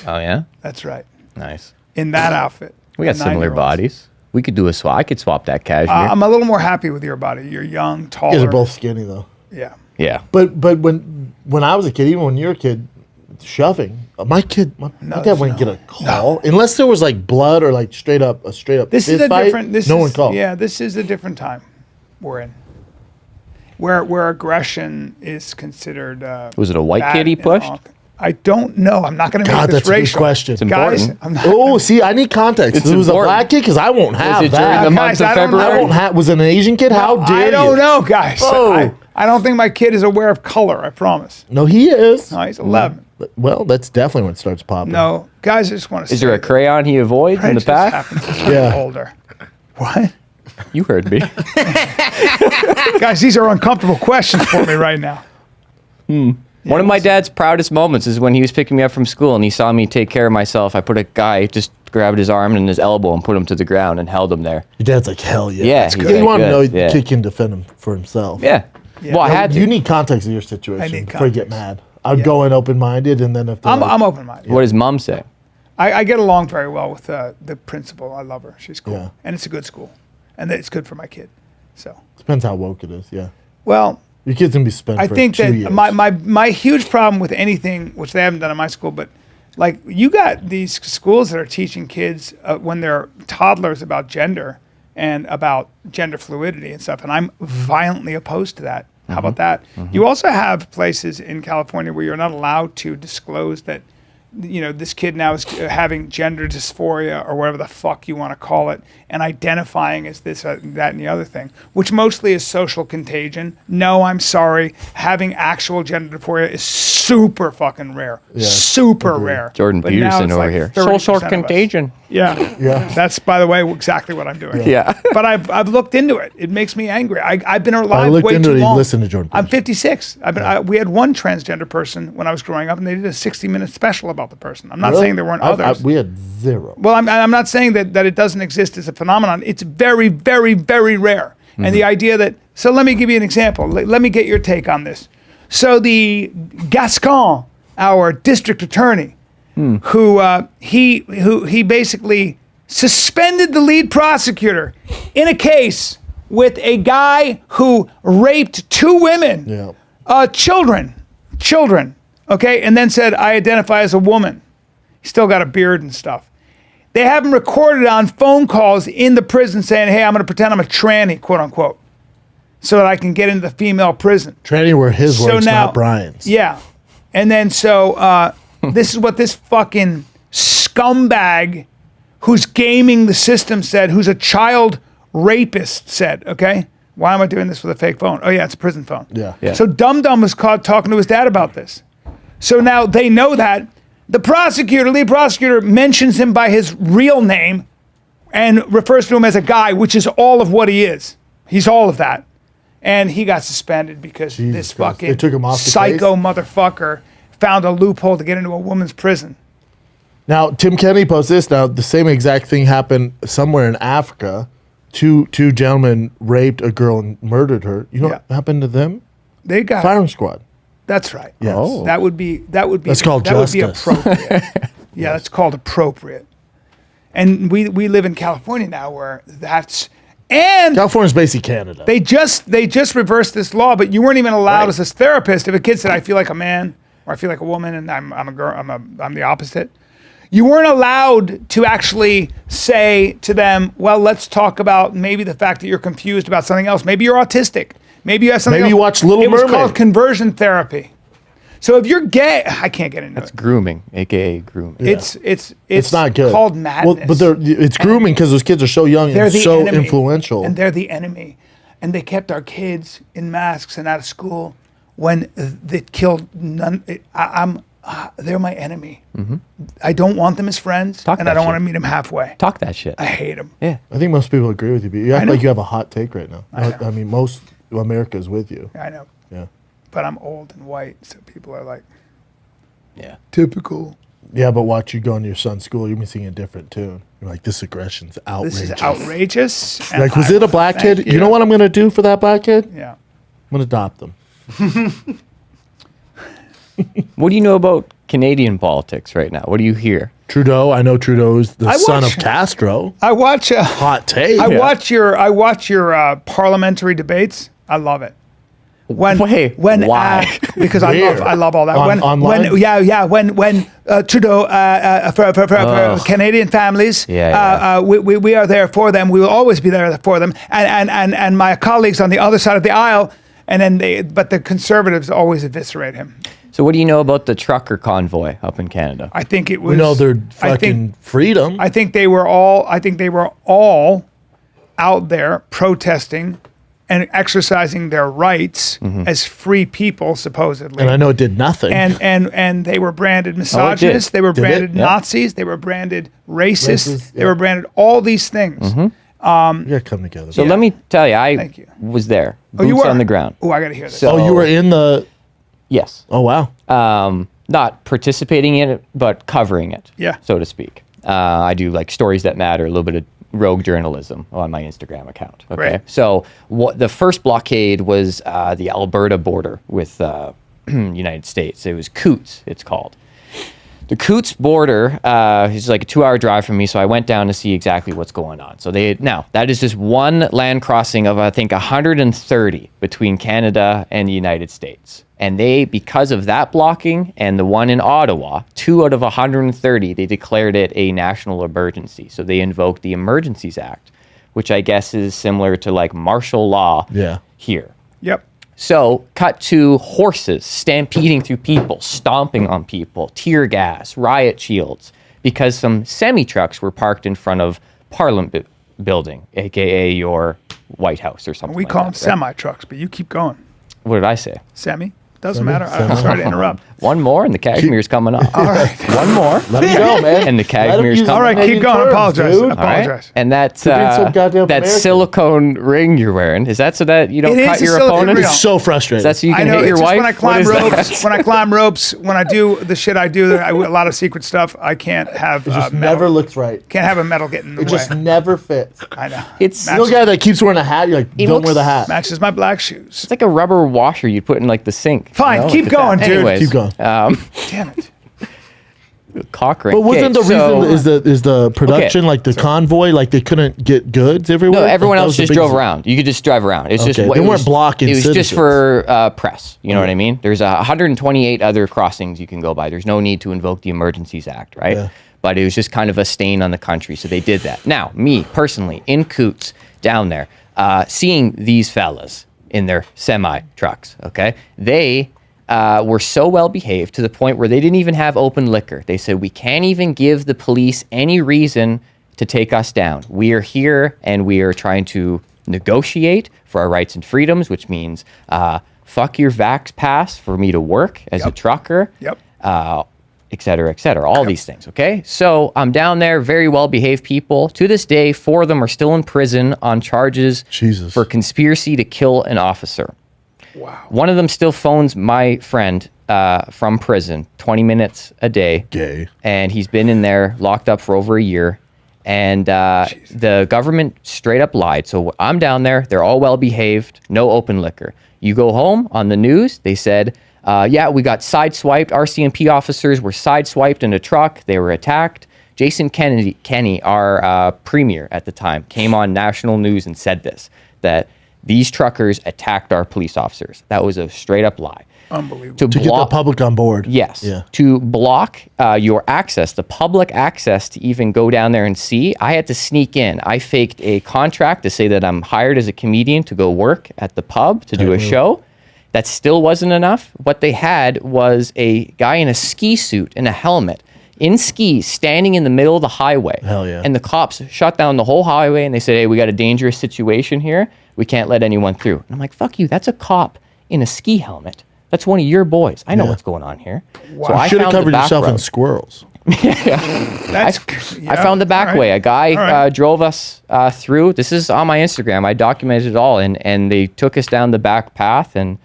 Oh yeah. That's right. Nice. In that outfit. We got similar 9-year-olds. bodies. We could do a swap. I could swap that cashmere. I'm a little more happy with your body. You're young, taller. You guys are both skinny, though. Yeah. yeah. But when I was a kid, even when you were a kid, shoving, my dad wouldn't get a call unless there was like blood or like straight up This fist is a fight, different. no one called. Yeah, this is a different time we're in, where aggression is considered. Was it a white bad kid he and pushed? all. I don't know. I'm not going to make God, this that's a good racial. question. It's Guys. important. I'm not. Oh, see, I need context. It's If it was important. a black kid, because I won't have it during that. the Guys, month of I don't know. I February? won't have. Was it an Asian kid? How dare you? I don't know, guys. Oh. I don't think my kid is aware of color. I promise. No, he is. No, he's 11. Well, that's definitely when it starts popping. No, guys, I just want to. Is there a crayon he avoids in the past? Happens as you Yeah. get older. What? You heard me. Guys, these are uncomfortable questions for me right now. One of my dad's proudest moments is when he was picking me up from school and he saw me take care of myself. I put a guy, just grabbed his arm and his elbow and put him to the ground and held him there. Your dad's like, hell yeah. Yeah, That's he's good. You like, want to know good, yeah. kid can defend him for himself. Yeah. Well, I had to. You need context of your I situation need before you get context. mad. I'd go in open-minded, and then if they're like, I'm open-minded. What does mom say? I get along very well with the principal. I love her. She's cool. Yeah. And it's a good school. And it's good for my kid. So, depends how woke it is, yeah. well, Your kid's going to be spent I for think 2 that years. my huge problem with anything, which they haven't done in my school, but like you got these schools that are teaching kids when they're toddlers about gender and about gender fluidity and stuff. And I'm violently opposed to that. How about that? You also have places in California where you're not allowed to disclose that, this kid now is having gender dysphoria or whatever the fuck you want to call it, and identifying as this, that, and the other thing, which mostly is social contagion. No, I'm sorry. Having actual gender dysphoria is super fucking rare. Super rare. Jordan But now Peterson it's over like here. 30% Social of us. contagion. Yeah. Yeah. That's, by the way, exactly what I'm doing. Yeah. But I've looked into it. It makes me angry. I've been I alive looked way into too it. You long. listen to Jordan I'm Peterson. 56. We had one transgender person when I was growing up, and they did a 60-minute special about the person. I'm not Really? saying there weren't others. We had zero. Well, I'm not saying that it doesn't exist as a phenomenon. It's very, very, very rare. And the idea that, so let me give you an example. Let me get your take on this. So the Gascon, our district attorney, who he basically suspended the lead prosecutor in a case with a guy who raped 2 women, Yeah. children, okay, and then said, I identify as a woman. He's still got a beard and stuff. They have him recorded on phone calls in the prison saying, hey, I'm going to pretend I'm a tranny, quote unquote, so that I can get into the female prison. Tranny were his So words, now- not Brian's. Yeah. And then this is what this fucking scumbag who's gaming the system said, who's a child rapist said, okay? Why am I doing this with a fake phone? Oh, yeah, it's a prison phone. Yeah. Yeah. So Dum Dum was caught talking to his dad about this. So now they know that. The lead prosecutor, mentions him by his real name and refers to him as a guy, which is all of what he is. He's all of that. And he got suspended because Jesus this Christ. fucking They took him off the psycho case? motherfucker found a loophole to get into a woman's prison. Now, Tim Kennedy posts this. Now, the same exact thing happened somewhere in Africa. Two gentlemen raped a girl and murdered her. You know what happened to them? They got Firing squad. That's right. Yes. Oh. That would be That's called that would be justice. appropriate. Yeah, that's called appropriate. And we live in California now where that's And California's basically Canada. they just reversed this law, but you weren't even allowed as a therapist if a kid said, "I feel like a man" or "I feel like a woman," and I'm a girl, I'm the opposite. You weren't allowed to actually say to them, "Well, let's talk about maybe the fact that you're confused about something else. Maybe you're autistic. Maybe you have something. Maybe else." you watch Little It was Mermaid. called conversion therapy. So if you're gay, I can't get into it. Grooming, aka grooming. It's not good. called madness. Well, but it's grooming because those kids are so young They're and the so enemy, influential. and they're the enemy. And they kept our kids in masks and out of school when they killed none. They're my enemy. I don't want them as friends, Talk and I that don't want to shit. meet them halfway. Talk that shit. I hate them. Yeah. I think most people agree with you, but you act know. like you have a hot take right now. I know. I mean, most of America is with you. I know, Yeah. but I'm old and white, so people are like, Yeah. typical. Yeah, but watch you go into your son's school, you'll be singing a different tune. You're like, this aggression's outrageous. This is outrageous. and Like, was I it a will black thank kid? You know what I'm going to do for that black kid? I'm Yeah. going to adopt them. What do you know about Canadian politics right now? What do you hear? Trudeau, I know Trudeau's the I son watch- of Castro. I watch. Hot take. I watch your parliamentary debates. I love it. When Wait, why? Because Where? I love all that. Online? When Trudeau for Canadian families, we are there for them. We will always be there for them. And my colleagues on the other side of the aisle, and then but the Conservatives always eviscerate him. So what do you know about the trucker convoy up in Canada? I think it was. We know their I fucking think, freedom. I think they were all out there protesting and exercising their rights as free people, supposedly. and I know it did nothing. And they were branded misogynists. They were Did it? branded Yeah. Nazis. They were branded racist. Racist, They yeah. were branded all these things. we got to come together. So let me tell you, I Thank you. was there. Oh, you Boots were on the ground. Oh, I got to hear this. So- oh, you were in the... Yes. Oh, wow. Not participating in it, but covering it. Yeah. So to speak. I do like stories that matter, a little bit of rogue journalism on my Instagram account. Okay. Great. So the first blockade was the Alberta border with United States. It was Coots, it's called. The Coots border is like a 2-hour drive from me, so I went down to see exactly what's going on. So now that is just one land crossing of I think 130 between Canada and the United States. And because of that blocking and the one in Ottawa, 2 out of 130, they declared it a national emergency. So they invoked the Emergencies Act, which I guess is similar to like martial law here. Yep. So, cut to horses stampeding through people, stomping on people, tear gas, riot shields, because some semi-trucks were parked in front of Parliament building, aka your White House or something We like call that, them semi-trucks, but you keep going. What did I say? Semi? Doesn't matter. I'm sorry to interrupt. One more and the cashmere's coming off. All right. One more. Let him go, man. And the cashmere's use- coming All right, off. keep going. terms, Apologize. dude. All right? Apologize. And that's being so goddamn that American. silicone ring you're wearing. Is that so that you don't It cut is a your silicone opponent? ring. It's so frustrating. That's so you I can know hit it's your just wife? when I What climb is that? ropes. When I climb ropes, when I do the shit I do, a lot of secret stuff. I can't have it just metal. never looks right. Can't have a metal get in the It way. just never fits. I know. It's- You know the guy that keeps wearing a hat? You're like, It don't wear looks- the hat. Matches my black shoes. It's like a rubber washer you'd put in like the sink. Fine, keep like the going, tap. dude. Anyways, Keep going. Damn it. Cock ring. But wasn't Okay, is the production like the convoy, like they couldn't get goods everywhere? No, everyone Like, that else was the just biggest- drove around. You could just drive around. It's just Okay, what- they it weren't was- blocking It was just citizens. for press. You know what I mean? There's 128 other crossings you can go by. There's no need to invoke the Emergencies Act, right? Yeah. But it was just kind of a stain on the country, so they did that. Now, me personally, in Coots, down there, seeing these fellas in their semi trucks, okay, they were so well behaved to the point where they didn't even have open liquor. They said, we can't even give the police any reason to take us down. We are here and we are trying to negotiate for our rights and freedoms, which means fuck your vax pass for me to work as a trucker. Yep. Et cetera, all these things, okay? So I'm down there, very well-behaved people. To this day, 4 of them are still in prison on charges Jesus. for conspiracy to kill an officer. Wow. One of them still phones my friend from prison 20 minutes a day. Gay. And he's been in there locked up for over a year. And the government straight up lied. So I'm down there. They're all well-behaved. No open liquor. You go home on the news. They said, yeah, we got sideswiped. RCMP officers were sideswiped in a truck. They were attacked. Jason Kenney, our premier at the time, came on national news and said this, that these truckers attacked our police officers. That was a straight up lie. Unbelievable. To get the public on board. Yes. Yeah. To block your access, the public access to even go down there and see, I had to sneak in. I faked a contract to say that I'm hired as a comedian to go work at the pub to do a show. That still wasn't enough. What they had was a guy in a ski suit and a helmet, in skis, standing in the middle of the highway. Hell yeah. And the cops shut down the whole highway and they said, hey, we got a dangerous situation here. We can't let anyone through. And I'm like, fuck you. That's a cop in a ski helmet. That's one of your boys. I know what's going on here. Wow. So I Should have found the covered back yourself in road. squirrels. That's, I found the back all right. way. A guy All right. drove us through. This is on my Instagram. I documented it all, and they took us down the back path, and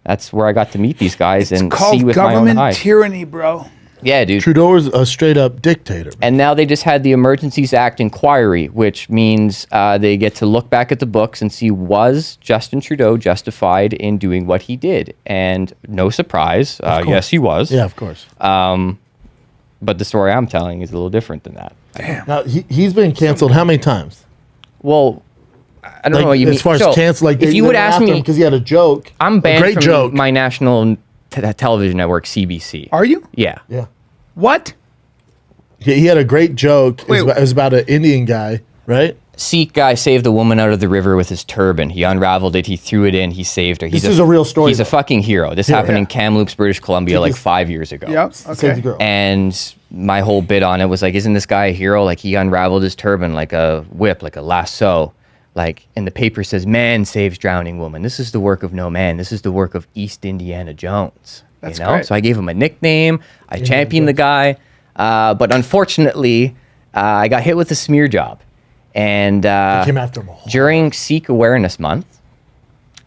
that's where I got to meet these guys and It's called see with my own government eyes. tyranny, bro. Yeah, dude. Trudeau is a straight up dictator. And now they just had the Emergencies Act inquiry, which means they get to look back at the books and see, was Justin Trudeau justified in doing what he did? And no surprise, yes, he was. Yeah, of course. But the story I'm telling is a little different than that. Now, he's been canceled how many times? Well, I don't know Like, what you mean. as far as So, canceled, like if you would ask me, because he had a joke. I'm a banned great from joke. my national television network, CBC. Are you? Yeah. Yeah. What? He had a great joke. Wait. It was about an Indian guy, right? Sikh guy saved a woman out of the river with his turban. He unraveled it. He threw it in. He saved her. This is a real story, He's a though. fucking hero. This happened in Kamloops, British Columbia, like 5 years ago. Yep. Saved the Okay. girl. And my whole bit on it was like, isn't this guy a hero? Like, he unraveled his turban like a whip, like a lasso. Like, and the paper says, man saves drowning woman. This is the work of no man. This is the work of East Indiana Jones. That's you know? great. So I gave him a nickname. I championed the guy. But unfortunately, I got hit with a smear job. And Came after him. during Sikh Awareness Month,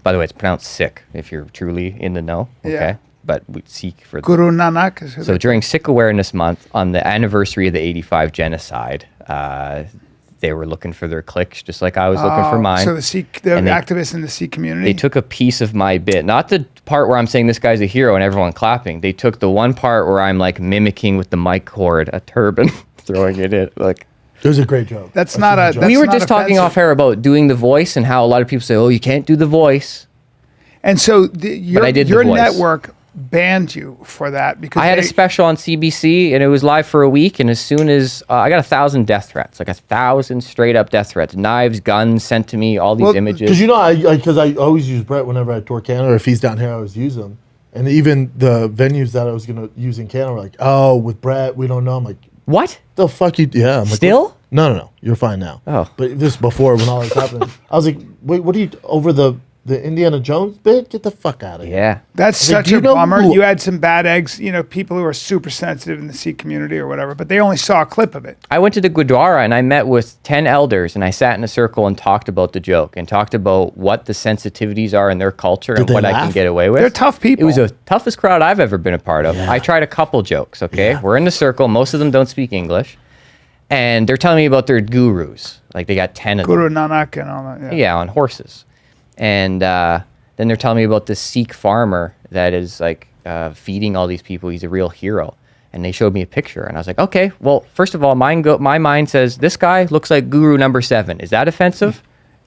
by the way, it's pronounced Sikh if you're truly in the know. Okay. Yeah. But we Sikh for the Guru Nanak. Is so during Sikh Awareness Month, on the anniversary of the 85 genocide, they were looking for their clicks, just like I was looking for mine. So the Sikh, the And they- activists in the Sikh community. They took a piece of my bit, not the part where I'm saying this guy's a hero and everyone clapping. They took the one part where I'm like mimicking with the mic cord a turban, throwing it in. Like, It was a great joke. That's not a. joke. That's we were not just talking offensive. off air about doing the voice and how a lot of people say, "Oh, you can't do the voice." And so I did the your voice. network banned you for that because I had a they- special on CBC and it was live for a week. And as soon as I got 1,000 death threats, like 1,000 straight up death threats, knives, guns sent to me, all these Well, images. Because you know, I always use Brett whenever I tour Canada, or if he's down here, I always use him. And even the venues that I was gonna use in Canada were like, "Oh, with Brett, we don't know." I'm like, What? "The fuck you?" Yeah, I'm like, Still? No, you're fine now. Oh. But this before when all this happened, I was like, "Wait, what are you over the Indiana Jones bit? Get the fuck out of here!" Yeah. That's Like, such do you a know bummer. who- You had some bad eggs, people who are super sensitive in the Sikh community or whatever, but they only saw a clip of it. I went to the Gurdwara and I met with 10 elders and I sat in a circle and talked about the joke and talked about what the sensitivities are in their culture and they what I can laugh? get away with. They're tough people. It was the toughest crowd I've ever been a part of. Yeah. I tried a couple jokes, okay? Yeah. We're in the circle. Most of them don't speak English. And they're telling me about their gurus. Like they got 10 of them. Guru Nanak and all that. Yeah, on horses. And then they're telling me about this Sikh farmer that is like feeding all these people. He's a real hero. And they showed me a picture. And I was like, okay, well, first of all, my mind says, this guy looks like Guru number 7. Is that offensive?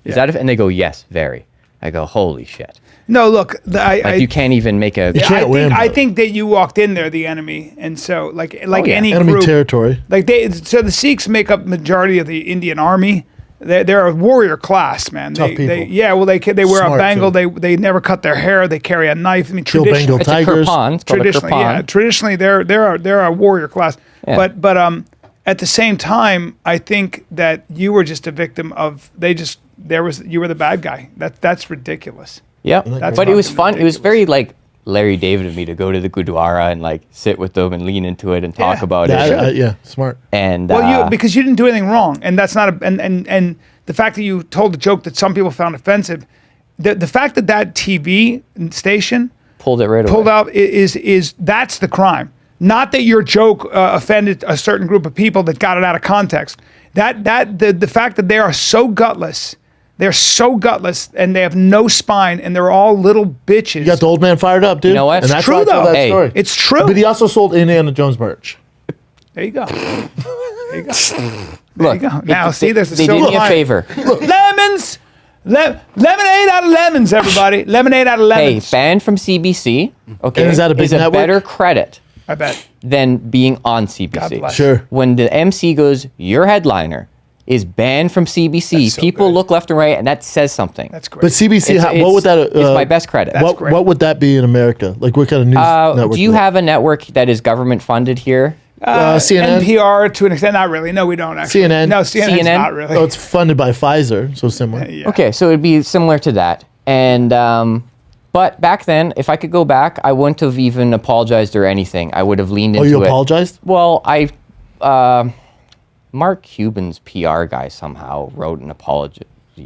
Is that and they go, yes, very. I go, holy shit. No, look, You can't even make a... can't win, I though. think that you walked in there, the enemy, and so like yeah. any Enemy group, territory. so the Sikhs make up majority of the Indian army. They're a warrior class, man. Tough They people. they wear a Smart, bangle. too. They never cut their hair. They carry a knife. I mean, Kill Bengal It's a tigers. kirpan. It's called a kirpan. traditionally they're a warrior class. Yeah. But at the same time, I think that you were just a victim of you were the bad guy. That's ridiculous. Yep. That's But it was fucking fun. It was ridiculous. very like Larry David of me to go to the Gurdwara and like sit with them and lean into it and talk Yeah. about Yeah, it. yeah, smart. And Well, because you didn't do anything wrong, and that's not and the fact that you told a joke that some people found offensive, the fact that TV station pulled it right pulled away. out is that's the crime. Not that your joke offended a certain group of people that got it out of context. The fact that they are so gutless. They're so gutless, and they have no spine, and they're all little bitches. You got the old man fired up, dude. You know what? And It's that's true, why I tell though. that Hey, story. it's true. But he also sold Indiana Jones merch. There you go. There you go. Look, There you go. Now, see, there's a they did silver me a lining. favor. Lemons! Lemonade out of lemons, everybody. Lemonade out of Hey, lemons. banned from CBC. Okay, And is that a big network? better credit I bet. than being on CBC. God bless. Sure. When the MC goes, your headliner is banned from CBC. That's so People good. look left and right, and that says something. That's great. But CBC, It's- what would that? it's my best credit. That's What great. What would that be in America? Like what kind of news network? Do you is it? have a network that is government funded here? CNN? NPR to an extent, not really. No, we don't actually. CNN? No, CNN's CNN? not really. Oh, it's funded by Pfizer, so similar. Yeah. Okay, so it'd be similar to that. And but back then, if I could go back, I wouldn't have even apologized or anything. I would have leaned Oh, into you it. apologized? Well, Mark Cuban's PR guy somehow wrote an apology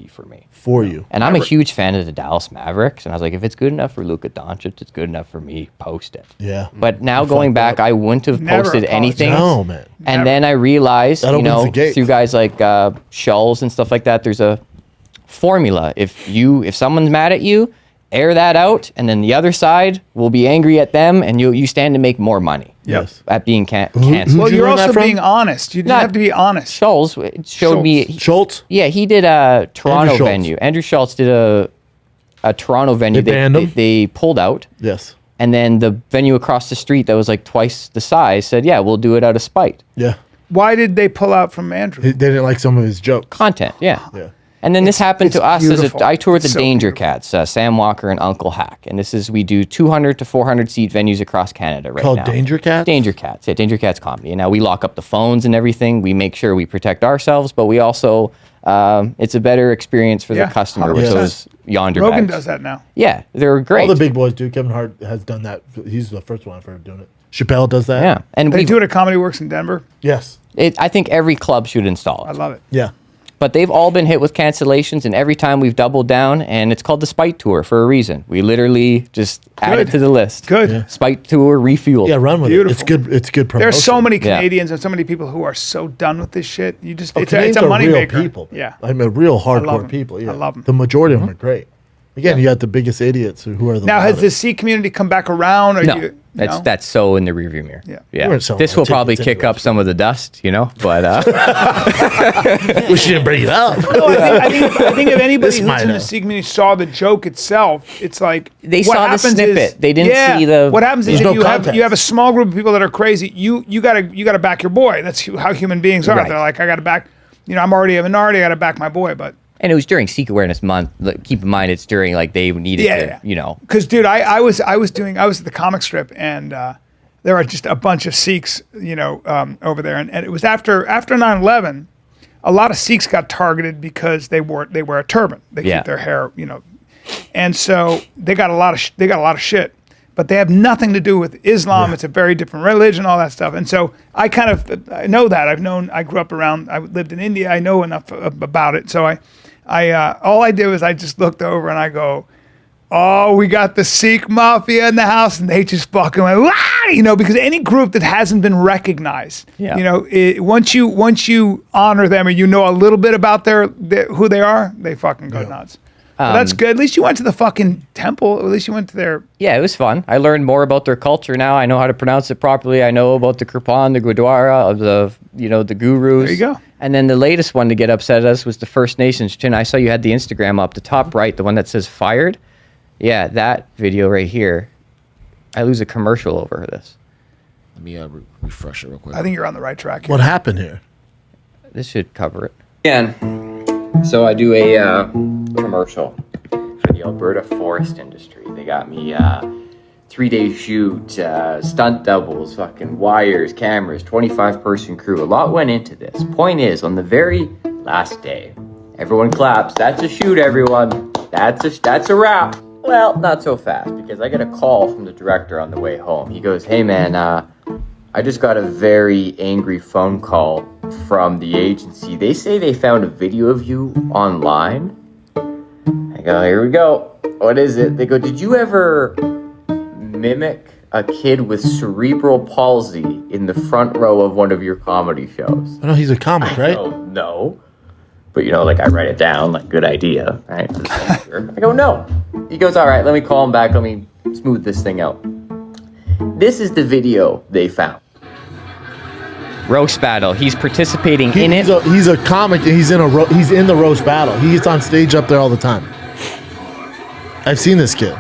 for me. For you. And I'm a huge fan of the Dallas Mavericks, and I was like, if it's good enough for Luka Doncic, it's good enough for me. Post it. Yeah. But now going back, I wouldn't have Never posted anything. No, man. And Never. then I realized, That opens the gates. through guys like Schulz and stuff like that, there's a formula. If someone's mad at you, air that out, and then the other side will be angry at them, and you stand to make more money. Yes. At being canceled. who- Well, you you're learn that also from? being honest. You just Not- have to be honest. Schulz showed me. Schultz? Yeah, he did a Toronto Schultz. venue. Andrew Schultz did a Toronto venue. They banned him? They pulled out. Yes. And then the venue across the street that was like twice the size said, yeah, we'll do it out of spite. Yeah. Why did they pull out from Andrew? They didn't like some of his jokes. Content, yeah. Yeah. And then this happened it's to us beautiful. I toured the It's so Danger beautiful. Cats, Sam Walker and Uncle Hack. And we do 200 to 400 seat venues across Canada right Called now. Danger Cats? Danger Cats, yeah, Danger Cats comedy. And now we lock up the phones and everything. We make sure we protect ourselves, but we also, it's a better experience for Yeah, the customer with 100%. those yonder Rogan bags. does that now. Yeah, they're great. All the big boys do. Kevin Hart has done that. He's the first one I've heard doing it. Chappelle does that. Yeah, and They do it at Comedy Works in Denver. Yes. I think every club should install I it. love it. Yeah. But they've all been hit with cancellations, and every time we've doubled down, and it's called the Spite Tour for a reason. We literally just add it Good. to the list. Good. Yeah. Spite Tour refueled. Yeah, run with Beautiful. it. It's good. It's good promotion. There's so many Yeah. Canadians and so many people who are so done with this shit. You just Oh, it's Canadians a are money real maker. people. Yeah. I mean, real love hardcore 'em. people. Yeah. I love 'em. The majority of them are great. Again, you got the biggest idiots who are the Now has loudest. the Sikh community come back around? Or No, you, that's so in the rearview mirror. Yeah. yeah. We weren't selling This will our probably tickets kick anyway, up some of the dust, but Wish you didn't bring it up. No, I think if anybody This who's might in the have. Sikh community saw the joke itself, it's like They what saw the happens snippet. is- They didn't yeah, see the- What happens is There's if no context. you have a small group of people that are crazy. You gotta back your boy. That's how human beings are. Right. They're like, I gotta back. I'm already a minority. I gotta back my boy. But and it was during Sikh Awareness Month. Keep in mind, it's during they needed to, Because, dude, I was at the comic strip, and there were just a bunch of Sikhs, over there, and it was after 9/11, a lot of Sikhs got targeted because they wear a turban, they Yeah. keep their hair, and so they got a lot of shit, but they have nothing to do with Islam. It's a very different religion, all that stuff, and so I know that I grew up around, I lived in India, I know enough about it, so all I did was I just looked over and I go, oh, we got the Sikh mafia in the house, and they just fucking went, wah! Because any group that hasn't been recognized, Yeah. once you honor them or a little bit about who they are, they fucking go nuts. But that's good. At least you went to the fucking temple. At least you went to their. Yeah, it was fun. I learned more about their culture now. I know how to pronounce it properly. I know about the Kirpan, the Gurdwara, of the gurus. There you go. And then the latest one to get upset at us was the First Nations. Chin, I saw you had the Instagram up, the top right, the one that says fired. Yeah, that video right here. I lose a commercial over this. Let me refresh it real quick. I think you're on the right track. Here. What happened here? This should cover it. Again, so I do a commercial for the Alberta forest industry. They got me 3-day shoot, stunt doubles, fucking wires, cameras, 25-person crew. A lot went into this. Point is, on the very last day, everyone claps. That's a shoot, everyone. That's a wrap. Well, not so fast, because I get a call from the director on the way home. He goes, hey man, I just got a very angry phone call from the agency. They say they found a video of you online. I go, here we go. What is it? They go, did you ever mimic a kid with cerebral palsy in the front row of one of your comedy shows? I know he's a comic, right? Oh, no. But, I write it down, good idea, right? I go, no. He goes, all right, let me call him back. Let me smooth this thing out. This is the video they found. Roast battle. He's participating in it. He's a comic. And he's in the roast battle. He gets on stage up there all the time. I've seen this kid.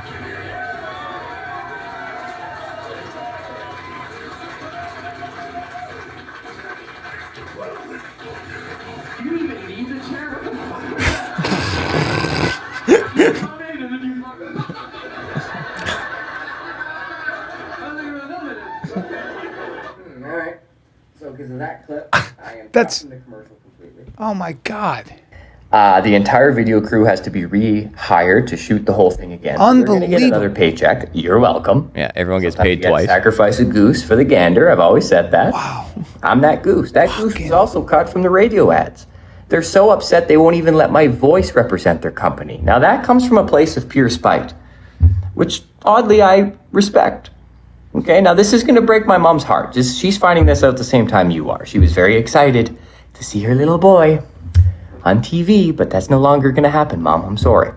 Because of that clip, I am That's- the commercial completely. Oh my God. The entire video crew has to be rehired to shoot the whole thing again. You're gonna get Unbelievable. another paycheck. You're welcome. Yeah, everyone gets paid twice. Sacrifice a goose for the gander. I've always said that. Wow. I'm that goose. That goose was also cut from the radio ads. They're so upset they won't even let my voice represent their company. Now that comes from a place of pure spite, which oddly I respect. Okay, now this is going to break my mom's heart. She's finding this out at the same time you are. She was very excited to see her little boy on TV, but that's no longer going to happen, Mom. I'm sorry.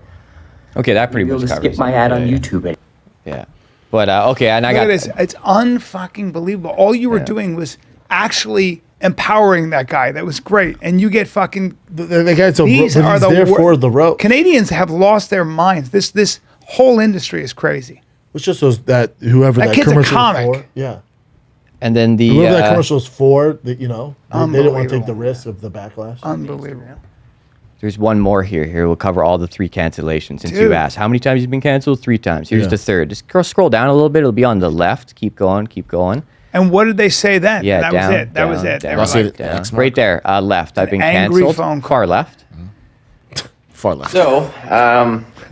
Okay, that pretty much covers it. Skip my ad on YouTube. Yeah. But, okay, and I got... Look at this. It's unfucking believable. All you were doing was actually empowering that guy. That was great. And you get fucking... The guy's there for the rope. Canadians have lost their minds. This whole industry is crazy. It's just whoever that kid's a commercial comic. is for. Yeah. And then whoever that commercial is for, they didn't want to take the risk of the backlash. Unbelievable. There's one more here. Here we'll cover all the 3 cancellations. Since you asked, how many times you've been canceled? 3 times. Here's the third. Just scroll down a little bit. It'll be on the left. Keep going. Keep going. And what did they say then? Yeah, that down, was it. That was it. Down, They were like, down. Right there, left. I've been angry canceled. phone call. Far left. Far left. So,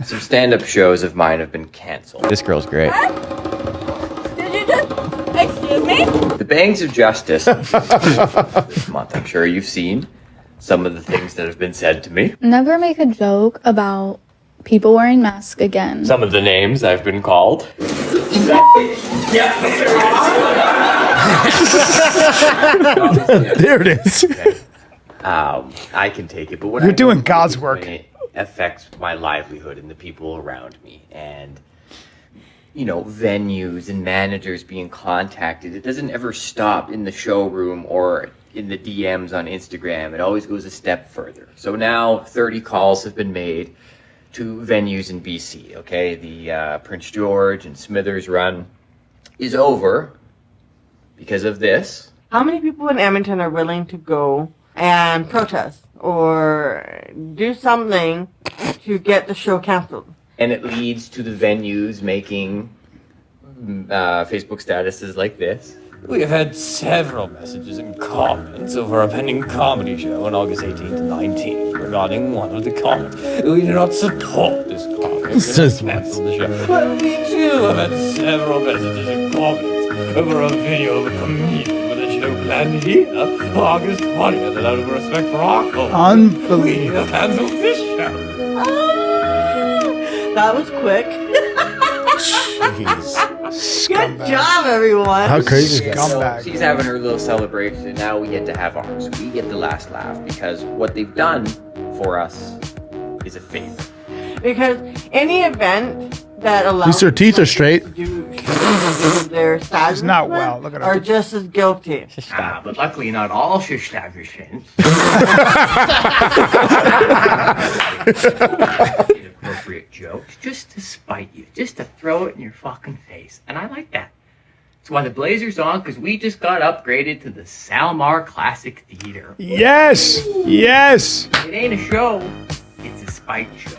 some stand-up shows of mine have been canceled. This girl's great. Did you just... Excuse me? The Bangs of Justice. This month, I'm sure you've seen some of the things that have been said to me. Never make a joke about people wearing masks again. Some of the names I've been called. There it is. Okay. I can take it, but what You're doing God's work. It affects my livelihood and the people around me, and venues and managers being contacted. It doesn't ever stop in the showroom or in the DMs on Instagram. It always goes a step further. So now 30 calls have been made to venues in BC. Okay, the Prince George and Smithers run is over because of this. How many people in Edmonton are willing to go and protest or do something to get the show canceled? And it leads to the venues making Facebook statuses like this. We have had several messages and comments over our pending comedy show on August 18th and 19th regarding one of the comments. We do not support this comic and have canceled the show. But we too have had several messages and comments over a video of a comedian with a show planned here for August 20th, and out of respect for our culture, Unbelievable. we have canceled this show. That was quick. Good job, everyone. How crazy is that? Scumbag. She's having her little celebration, and now we get to have ours. We get the last laugh because what they've done for us is a favor. Because any event that allows At least her teeth are straight. to do their establishment not well. Look at her. are just as guilty. But luckily not all establishments. Inappropriate jokes just to spite you, just to throw it in your fucking face. And I like that. That's why the Blazers on, because we just got upgraded to the Salmar Classic Theater. Yes. Yes. It ain't a show, it's a spite show.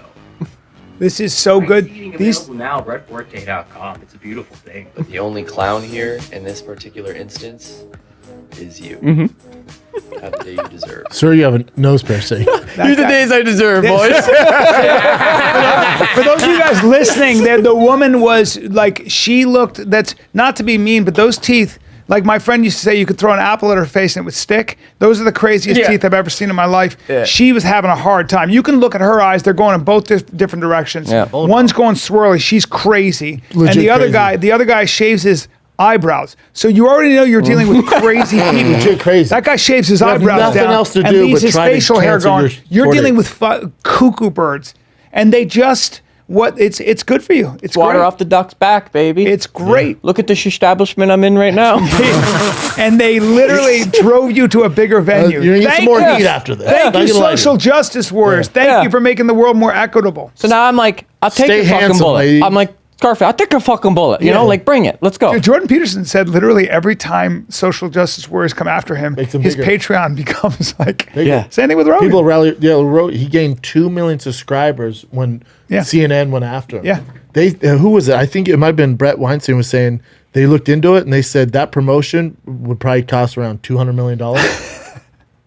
This is so good. These Available now, BrettForte.com. It's a beautiful thing. But the only clown here in this particular instance is you. How the day you deserve. Sir, you have a nose piercing. Here's the days I deserve, boys. For those of you guys listening, the woman was like, she looked, that's not to be mean, but those teeth, like my friend used to say, you could throw an apple at her face and it would stick. Those are the craziest teeth I've ever seen in my life. Yeah. She was having a hard time. You can look at her eyes; they're going in both different directions. Yeah. One's going swirly; she's crazy, Legit and crazy. the other guy shaves his eyebrows. So you already know you're dealing with crazy people. Legit crazy. That guy shaves his have eyebrows nothing down else to and do leaves but his try to facial hair cancel gone. your You're dealing cortex. with cuckoo birds, and they just it's good for you. It's Water great. off the duck's back, baby. It's great. Look at this establishment I'm in right now. And they literally drove you to a bigger venue. You're gonna get some more you. heat after this. Thank Not you, gonna lie to social justice warriors. Yeah. Thank Yeah. you for making the world more equitable. So now I'm like, I'll take Stay your fucking handsome, bullet. lady. I'm like, Scarface, I'll take a fucking bullet. You know, like, bring it. Let's go. Dude, Jordan Peterson said literally every time social justice warriors come after him, Makes him his bigger. Patreon becomes like, Yeah. same thing with Rogan. People rally. He gained 2 million subscribers when CNN went after him. Yeah. They who was it? I think it might have been Brett Weinstein was saying they looked into it and they said that promotion would probably cost around $200 million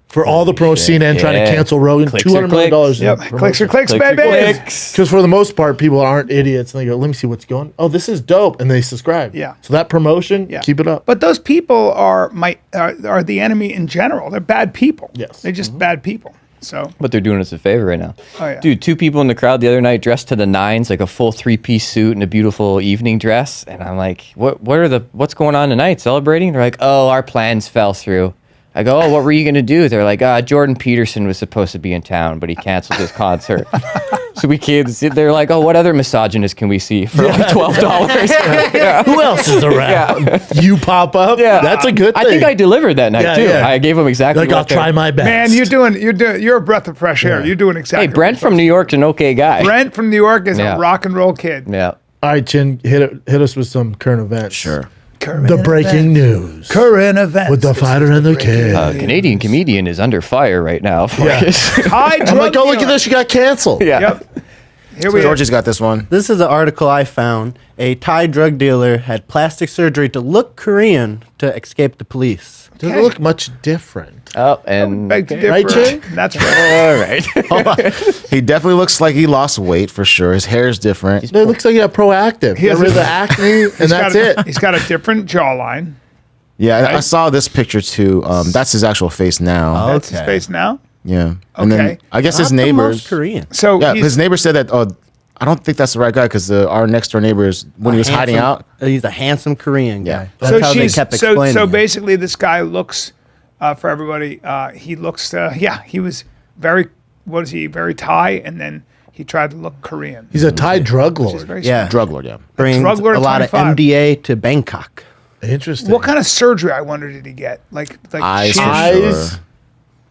for all the promotion. CNN trying to cancel Rogan. Clicks $200 or million. clicks. Yep, clicks or clicks, Clicks or baby. clicks. Because for the most part, people aren't idiots and they go, "Let me see what's going. Oh, this is dope," and they subscribe. Yeah. So that promotion, keep it up. But those people are the enemy in general. They're bad people. Yes. They're just bad people. So But they're doing us a favor right now. Oh, yeah. Dude, 2 people in the crowd the other night dressed to the nines, like a full 3-piece suit and a beautiful evening dress. And I'm like, what's going on tonight? Celebrating? They're like, oh, our plans fell through. I go, oh, what were you going to do? They're like, Jordan Peterson was supposed to be in town, but he canceled his concert. So we kids, they're like, oh, what other misogynist can we see for like $12? Yeah. Who else is around? You pop up. Yeah. That's a good thing. I think I delivered that night Yeah, too. yeah. I gave him exactly Like, what I'll try my best. man, you're a breath of fresh air. You're doing exactly. Hey, Brent from New York's an okay guy. Brent from New York is Yeah. a rock and roll kid. Yeah. All right, Chin, hit us with some current events. Sure. The breaking news Current events. with the fighter and the kid. Canadian comedian is under fire right now. For his High I'm drug like, oh, look at dealer. this. You got canceled. yeah. Yep. Here we are. Georgie's got this one. This is an article I found. A Thai drug dealer had plastic surgery to look Korean to escape the police. Doesn't look much different. Oh, and Beg to Right, differ. Jay? That's right. all right. He definitely looks like he lost weight for sure. His hair is different. It looks like you got proactive. He has Get rid of a- the acne, and that's it. He's got a different jawline. Yeah, I saw this picture too. That's his actual face now. That's his face now. Yeah. And then Okay. I guess Not his the neighbors. most Korean. So Yeah, he's, his neighbor said that. Oh, I don't think that's the right guy because our next door neighbors when he was hiding out. He's a handsome Korean Yeah. guy. That's how they kept explaining. so it. basically, this guy looks for everybody. He looks. He was very. What is he? Very Thai, and then he tried to look Korean. He's a Thai drug which is lord. very Yeah. Drug lord, yeah. brings drug lord a lot 25. of MDA to Bangkok. Interesting. What kind of surgery? I wonder did he get? Like Eyes, chin, for Eyes? sure.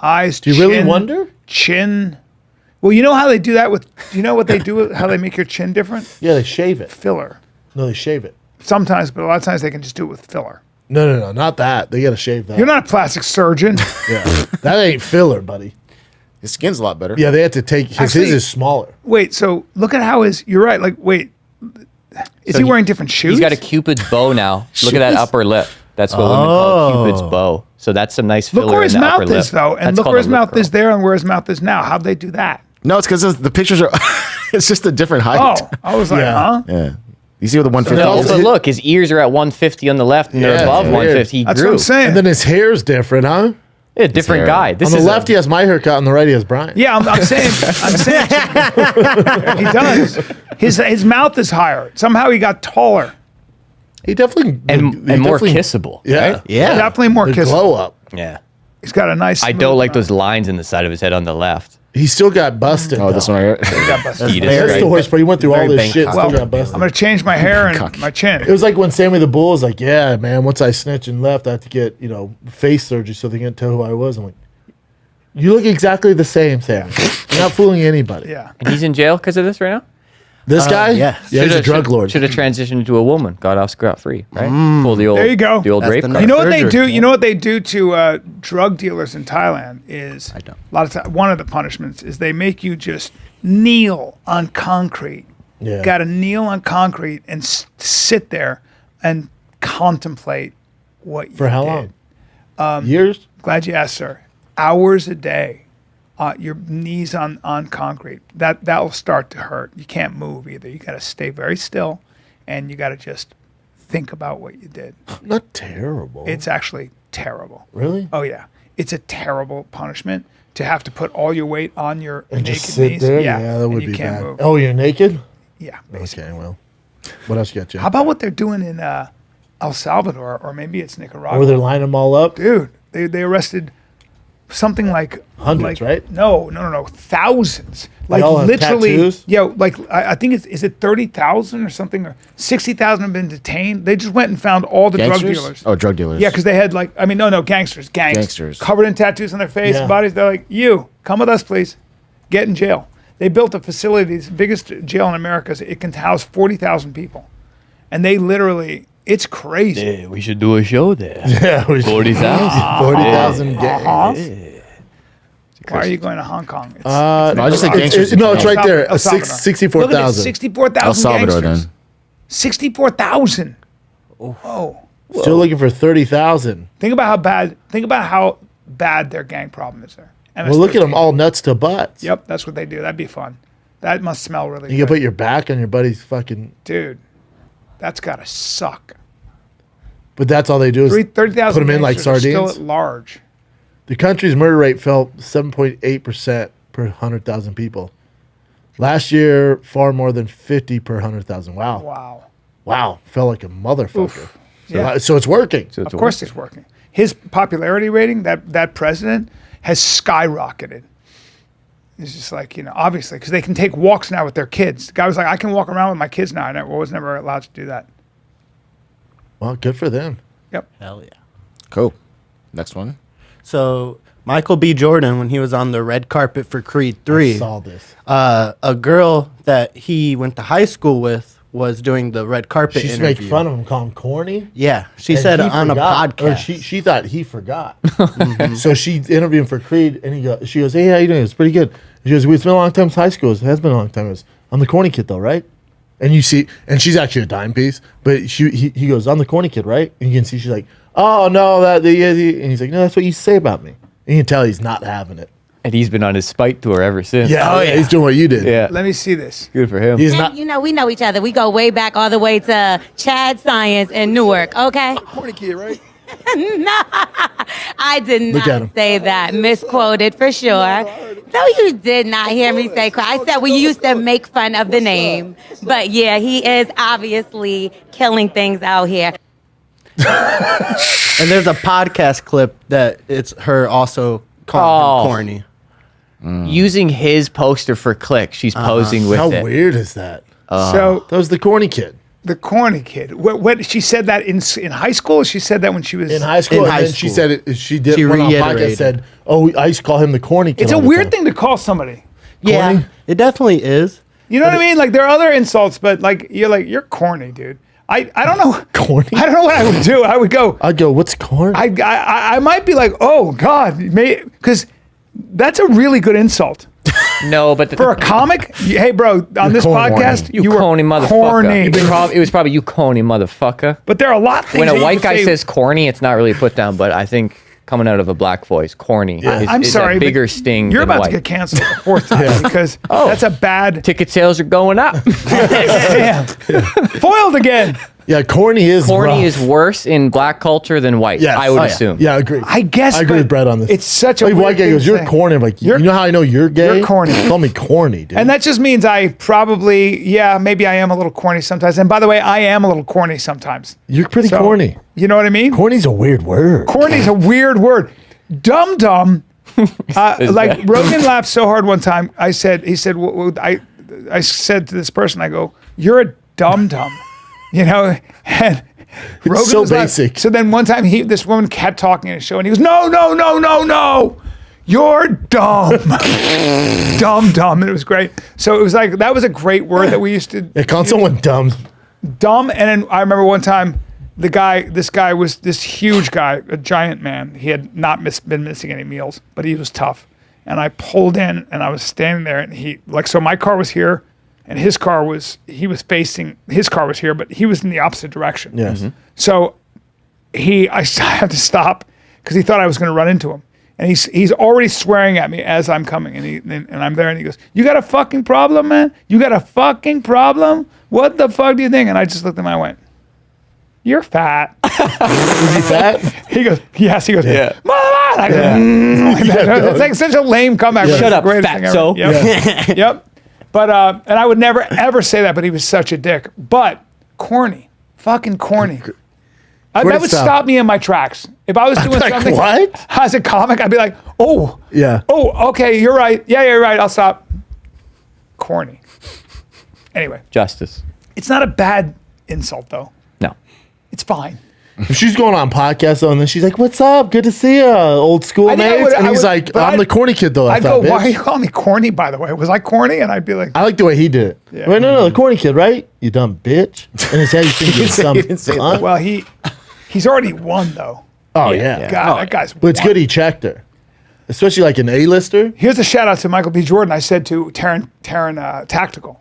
eyes. Do you really chin, wonder? Chin. Well, you know how they do that with. Do you know what they do? How they make your chin different? Yeah, they shave it. Filler. No, they shave it. Sometimes, but a lot of times they can just do it with filler. No, not that. They got to shave that. You're not a plastic surgeon. Yeah. That ain't filler, buddy. His skin's a lot better. Yeah, they have to take his Actually- is smaller. Wait, so look at how his. You're right. Like, wait, is he wearing different shoes? He's got a Cupid's bow now. Look at that upper lip. That's what women call Cupid's bow. So that's some nice filler Look where his in the upper mouth lip. is, though, and That's look called where a his lip mouth curl. is there and where his mouth is now. How'd they do that? No, it's because the pictures are. It's just a different height. Oh, I was like, Yeah. huh? Yeah. You see with the 150. No, Also- but look, his ears are at 150 on the left, and they're Yeah, above it's weird. 150. He That's grew. what I'm saying. And then his hair's different, huh? Yeah, different hair. guy. This On the is left, he has my haircut. On the right, he has Bryant. Yeah, I'm saying, he does. His mouth is higher. Somehow he got taller. He definitely and he more definitely- kissable. Yeah, right? Yeah. Definitely more The kissable. glow up. Yeah. He's got a nice. I smooth don't like mouth. those lines in the side of his head on the left. He still got busted. Oh, this one right here. Jesus That's Christ. the worst part. He went through all Very this shit. Bangkok. Still got I'm busted. gonna change my hair and Cocky. my chin. It was like when Sammy the Bull was like, "Yeah, man. Once I snitched and left, I had to get face surgery so they can't tell who I was." I'm like, "You look exactly the same, Sam. You're not fooling anybody." Yeah. And he's in jail because of this right now? This guy, yes. yeah, he's a drug lord. Should have transitioned into a woman. Got off scot free, right? Pull the old. There you go. The old That's rape the card. You know what they surgery, do? You know what they do to drug dealers in Thailand is I don't. a lot of time. One of the punishments is they make you just kneel on concrete. Yeah. Got to kneel on concrete and sit there and contemplate what you For how did. long? Years. Glad you asked, sir. Hours a day. Your knees on concrete. That will start to hurt. You can't move either. You got to stay very still, and you got to just think about what you did. Not terrible. It's actually terrible. really. Oh yeah, it's a terrible punishment to have to put all your weight on your And naked just sit knees. there. Yeah, Yeah, that and would you be can't bad. move. Oh, you're naked. Yeah, basically. Okay, well, what else you got, Jim? How about what they're doing in El Salvador, or maybe it's Nicaragua? Where they're lining them all up. Dude, they arrested something like Hundreds, right? No, thousands. Like all have literally, tattoos? like I think is it 30,000 or something, or 60,000 have been detained. They just went and found all the drug Gangsters? dealers. Oh, drug dealers. Yeah, because they had gangsters, Gangsters. covered in tattoos on their face, Yeah. bodies. They're like, you come with us, please, get in jail. They built a facility, the biggest jail in America. It can house 40,000 people, and they literally, it's crazy. Yeah, we should do a show there. Yeah, 40,000. 40,000 gangs. Why are you going to Hong Kong? It's, No, I just think gangsters. No, it's right there. El Salvador. 64,000. 64,000 El Salvador, gangsters. then. 64,000. Oh. Still looking for 30,000. Think about how bad their gang problem is there. Well, look at them all nuts to butts. Yep, that's what they do. That'd be fun. That must smell really You good. can put your back on your buddy's fucking. Dude, that's gotta suck. But that's all they do is 30,000 put them in like gangsters are sardines. Still at large. The country's murder rate fell 7.8% per 100,000 people. Last year, far more than 50 per 100,000. Wow. Wow. Felt like a motherfucker. Oof. Yeah. So it's working. So it's Of course it's working. His popularity rating, that president, has skyrocketed. It's just like, obviously, because they can take walks now with their kids. The guy was like, I can walk around with my kids now. I was never allowed to do that. Well, good for them. Yep. Hell yeah. Cool. Next one. So Michael B. Jordan, when he was on the red carpet for Creed 3, I saw this. a girl that he went to high school with was doing the red carpet She used to interview. make fun of him, call him corny. Yeah, she And said he on forgot, a podcast. Or she thought he forgot. So she interviewed him for Creed, and she goes, "Hey, how you doing? It's pretty good." She goes, "It's been a long time since high school. It has been a long time." I'm the corny kid, though, right? And you see, and she's actually a dime piece, but he goes, "I'm the corny kid, right?" And you can see she's like, "Oh no, and he's like, "No, that's what you say about me." And you can tell he's not having it. And he's been on his spike tour ever since. Yeah, he's doing what you did. Yeah. Let me see this. Good for him. He's And not. we know each other. We go way back all the way to Chad Science in Newark, okay? Corny kid, right? No, I did Look at him. not say that. Misquoted for sure. No, you did not hear me say cry. I said we used to make fun of the name. But yeah, he is obviously killing things out here. And there's a podcast clip that it's her also calling him corny. Using his poster for clicks. She's posing with How it. weird is that? So That was the corny kid the corny kid. What she said that in high school? Or she said that when she was in high school. In And high then she school. said it. She did. She Went on podcast reiterated. said, "Oh, I used to call him the corny kid." It's a all the weird time." thing to call somebody. Yeah, Corny? it definitely is. You know what I mean? Like there are other insults, but you're corny, dude. I don't know. Corny? I don't know what I would do. I would go. I'd go, "What's corny?" I might be like, oh God, because that's a really good insult No, but for a comic. Hey, bro, on this corny. podcast, you were corny motherfucker. corny. It was probably you corny motherfucker. But there are a lot of things When a that you white could guy say- says corny, it's not really put down, but I think coming out of a black voice, corny I'm is sorry, a but bigger sting You're than about white. to get canceled the fourth time because that's a bad. Ticket sales are going up. Damn. Foiled again. Yeah, corny is Corny rough. is worse in black culture than white, Yes. I would Oh, yeah. assume. Yeah, I agree. I guess. I agree but with Brett on this. It's such a Like, weird white guy thing goes, to "You're say. corny." I'm like, you know how I know you're gay? You're corny. Call me corny, dude. And that just means I probably, maybe I am a little corny sometimes. And by the way, I am a little corny sometimes. You're pretty So, corny. You know what I mean? Corny's a weird word. Corny's a weird word. Dum dum. Like Rogan laughed so hard one time. He said, I said to this person, I go, "You're a dum dum," and Rogan so was like- basic. so then one time this woman kept talking in a show, and he goes, "No, you're dumb, dumb," and it was great. So it was like that was a great word that we used to. Yeah, call someone dumb. Dumb. And then I remember one time this guy was this huge guy, a giant man. He had not been missing any meals, but he was tough. And I pulled in and I was standing there and so my car was here and his car was here, but he was in the opposite direction. Yes. So I had to stop because he thought I was going to run into him. And he's already swearing at me as I'm coming. And I'm there and he goes, "You got a fucking problem, man? You got a fucking problem? What the fuck do you think?" And I just looked at him and I went, "You're fat." Is he fat? He goes, "Yes." He goes, Yeah. "Mother!" I go, It's like such a lame comeback. but Shut it's the up, greatest thing ever. fatso. Yep. Yep. But and I would never ever say that, but he was such a dick. But corny, fucking corny. That would stop me in my tracks. If I was doing like, something what? as a comic, I'd be like, oh, Yeah. oh, okay, you're right. Yeah, you're right. I'll stop. Corny. Anyway, Justice. it's not a bad insult though. No. It's fine. If she's going on podcast though, and then she's like, "What's up? Good to see you, old school I think I mates." would- And I he's would- like, but "I'm the corny kid though." I'd thought, go, why are bitch. you calling me corny, by the way? Was I corny? And I'd be like, I like the way he did it. Yeah. Wait, no, the corny kid, right? You dumb bitch. And his head, you think you're some didn't say that. cunt. well, he's already won though. Oh yeah. God, that guy's But it's won. good he checked her, especially like an A-lister. Here's a shout out to Michael B. Jordan. I said to Taryn Tactical,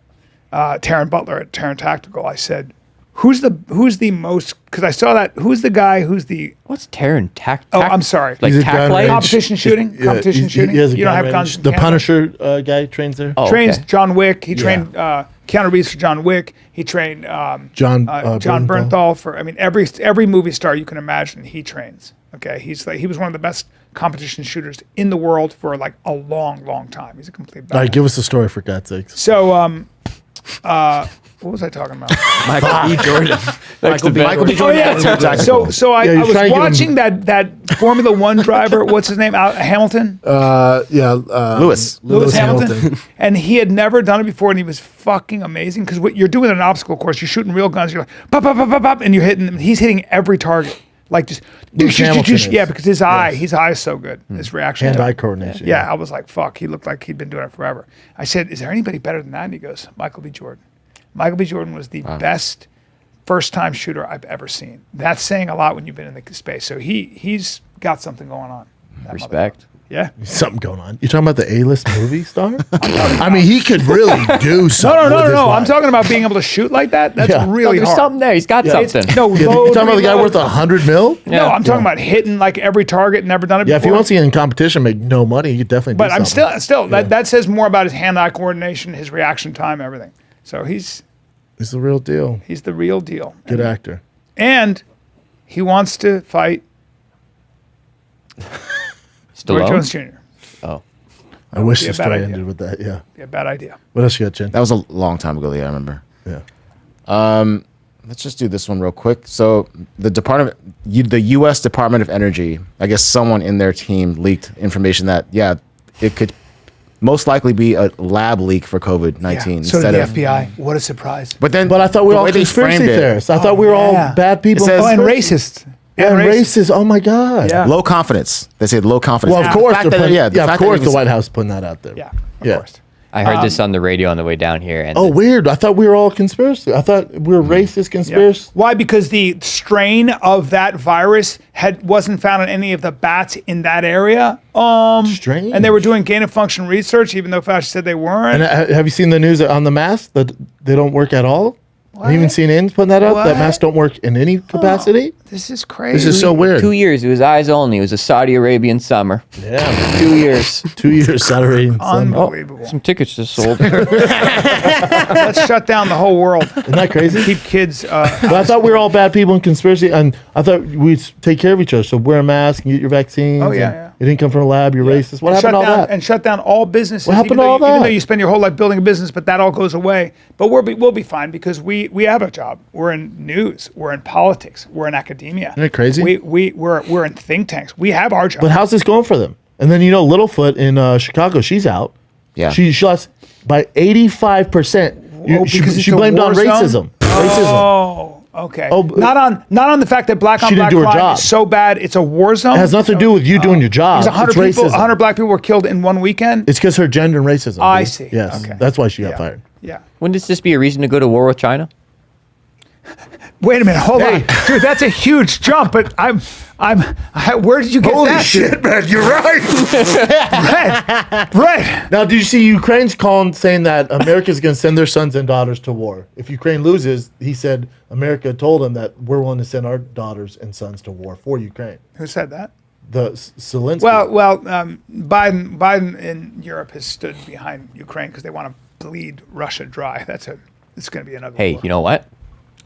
Taryn Butler at Taryn Tactical. I said, who's the most? Because I saw that. Who's the guy? Who's the? What's Terran tack? Oh, I'm sorry. Like He's a tack gun light? range. Competition shooting. Yeah, Competition shooting. He has a You don't gun have guns. range. in The Canada? Punisher guy trains there. Oh, Trains okay. John Wick. He trained Keanu Reeves for John Wick. He trained John John Bernthal. Bernthal for. I mean, every movie star you can imagine he trains. Okay, he was one of the best competition shooters in the world for like a long time. He's a complete. All right, badass. give us the story for God's sakes. So what was I talking about? Michael B. Jordan. Michael B. Oh Jordan. yeah. So I you're was trying to give watching that Formula One driver. What's his name? Hamilton. Lewis. Lewis Hamilton. And he had never done it before, and he was fucking amazing. Because what you're doing in an obstacle course, you're shooting real guns. You're like pop, pop, pop, pop, pop, and you're hitting them. He's hitting every target. Like just Hamilton is. yeah, because his eye is so good. His reaction. Hand-eye coordination. Yeah, I was like, fuck. He looked like he'd been doing it forever. I said, is there anybody better than that? And he goes, Michael B. Jordan. Michael B. Jordan was the best first-time shooter I've ever seen. That's saying a lot when you've been in the space. So he's got something going on. that Respect. motherfucker. Yeah. Something going on. You talking about the A-list movie star? I mean, he could really do something. No. with his I'm life. talking about being able to shoot like that. That's Yeah. really There's hard. something there. He's got It's- something. No, Yeah, load, you talking about the guy reload. worth $100 million? No, I'm talking about hitting like every target, never done it Yeah, before. if he wants to get in competition, make no money, he could definitely. But do I'm something. still that says more about his hand-eye coordination, his reaction time, everything. So he's He's the real deal. the real deal. Good actor. And he wants to fight Roy Stallone? Jones Jr. Oh. I wish be a the bad story idea. ended with that. Yeah. Yeah, bad idea. What else you got, Jen? That was a long time ago. Yeah, I remember. Yeah. Let's just do this one real quick. So the the U.S. Department of Energy, I guess someone in their team leaked information that it could most likely be a lab leak for COVID-19 So did instead the of. FBI. What a surprise. But I thought we the were all way they conspiracy framed it, theorists. I thought we were all yeah. bad people. It says- And Conspiracy. racist. And racist. Oh my God. Yeah. Low confidence. They said low confidence. Well, of The course, fact they're that- putting, the of fact that course, it the was- White House putting that out there. Yeah, of course. I heard this on the radio on the way down here. And Oh, weird. I thought we were all conspiracy. I thought we were racist Yeah. conspiracy. Why? Because the strain of that virus wasn't found in any of the bats in that area. Strange. And they were doing gain of function research, even though Fauci said they weren't. And have you seen the news on the masks that they don't work at all? Have you even seen CNN's putting that out? That What? masks don't work in any capacity? This is crazy. This is so weird. 2 years. It was eyes only. It was a Saudi Arabian summer. Yeah. 2 years. 2 years Saturday and Sunday. Unbelievable. Some tickets just sold. Let's shut down the whole world. Isn't that crazy? Keep kids. But I thought we were all bad people in conspiracy, and I thought we'd take care of each other. So wear a mask and get your vaccines. Oh, yeah, and yeah. It didn't come from a lab. You're racist. What happened to all that? And shut down all businesses. What happened even to though all you- Even that? though you spend your whole life building a business, but that all goes away. But we'll be fine because we have a job. We're in news. We're in politics. We're in academia. Isn't it crazy? We're in think tanks. We have our job. But how's this going for them? And then Littlefoot in Chicago, she's out. Yeah. She lost by 85%. Oh, because it's She a blamed war on zone? racism. Racism. Oh, okay. Oh, but- not on the fact that black on She didn't black do her crime job. is so bad. It's a war zone. It has nothing to do with you doing your job. Because It's 100 people, racism. 100 black people were killed in one weekend. It's because her gender and racism. I dude. see. Yes. Okay. That's why she got Yeah. fired. Yeah. Wouldn't this just be a reason to go to war with China? Wait a minute, hold on, dude. That's a huge jump. But where did you get that? man. You're right. Brett. Now, did you see Ukraine's saying that America's going to send their sons and daughters to war? If Ukraine loses, he said America told him that we're willing to send our daughters and sons to war for Ukraine. Who said that? The Zelensky. Well, Biden in Europe has stood behind Ukraine because they want to bleed Russia dry. It's going to be another. Hey, war. you know what?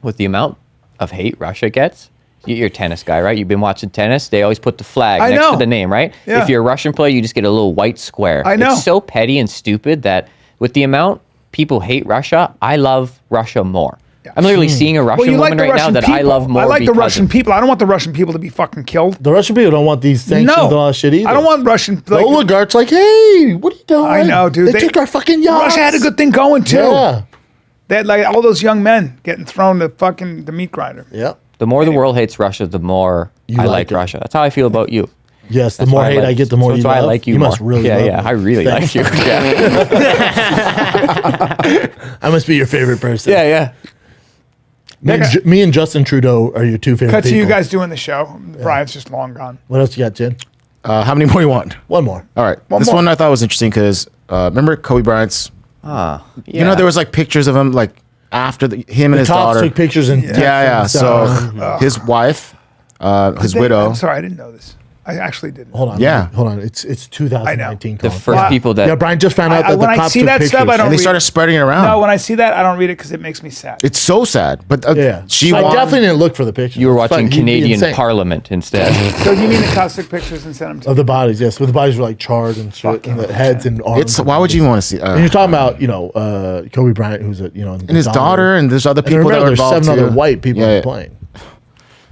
With the amount of hate Russia gets, you're a tennis guy, right? You've been watching tennis. They always put the flag I next know. to the name, right? Yeah. If you're a Russian player, you just get a little white square. I know. It's so petty and stupid that with the amount people hate Russia, I love Russia more. I'm literally seeing a Russian woman right now that I love more. I like the because Russian of- people. I don't want the Russian people to be fucking killed. The Russian people don't want these sanctions and all that shit either. I don't want Russian. The oligarchs like, hey, what are you doing? I know, dude. They took our fucking yachts. Russia had a good thing going too. Yeah. They had like all those young men getting thrown to fucking the meat grinder. Yeah. The more the world hates Russia, the more I like like it. Russia. That's how I feel about you. Yes, the That's more why hate I get, the more that's you why love. I like you. You more. must really yeah, love yeah. me. I really like you. Yeah, I must be your favorite person. yeah, yeah. Me and Justin Trudeau are your two favorite Cut to people. you guys doing the show. Bryant's just long gone. What else you got, Jen? How many more you want? One more. All right. One This more. one I thought was interesting because remember Kobe Bryant's. You know, there was like pictures of him like after him and his Tops daughter. took pictures and Yeah. So his wife, his widow. I'm sorry, I didn't know this. I actually didn't. Hold on. Yeah. Hold on. It's 2019. The Colin. first people that Yeah, Brian just found out that when the I cops see took that pictures. stuff, I don't And they read started it. spreading it around. No, when I see that, I don't read it because it makes me sad. It's so sad. But Yeah. she I won. definitely didn't look for the pictures. you were It's watching fine. You'd be Canadian insane. Parliament instead. So you mean the cops took pictures and sent them to Of the bodies, yes. But the bodies were like charred and shit. And the heads and arms. It's why would you even want to see? And you're talking about, Kobe Bryant, who's and and his daughter, and there's other And people that remember, are there's involved 7 other too. white people on the plane.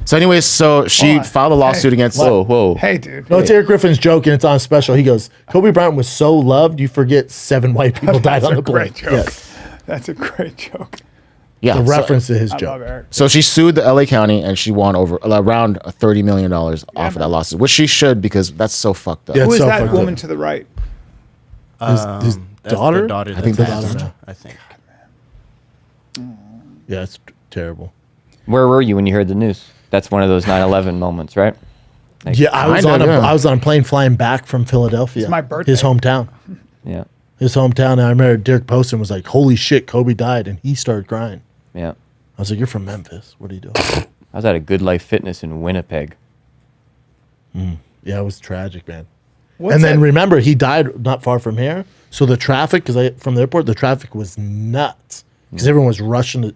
So, anyways, so she Hold on. filed a lawsuit against. Whoa. Hey, dude. No, it's Eric Griffin's joke, and it's on special. He goes, Kobe Bryant was so loved, you forget 7 white people died That's on a the plane. great joke. Yes. That's a great joke. Yeah, The so- reference to his I love joke. Eric. So she sued the LA County and she won over around $30 million off of that lawsuit, which she should because that's so fucked up. Yeah. Who is so that fucked woman up. to the right? His That's daughter? the daughter I think that's that's passed, daughter. I think. Yeah, it's terrible. Where were you when you heard the news? That's one of those 9/11 moments, right? Like, Yeah, I was kinda, on yeah. I was on a plane flying back from Philadelphia. It's my birthday. His hometown. Yeah, His hometown. And I remember Derek Poston was like, "Holy shit, Kobe died," and he started crying. yeah. I was like, "You're from Memphis. What are you doing?" I was at a Good Life Fitness in Winnipeg. Yeah, it was tragic, man. What's and then that? remember, he died not far from here. So the traffic, from the airport, the traffic was nuts because everyone was rushing to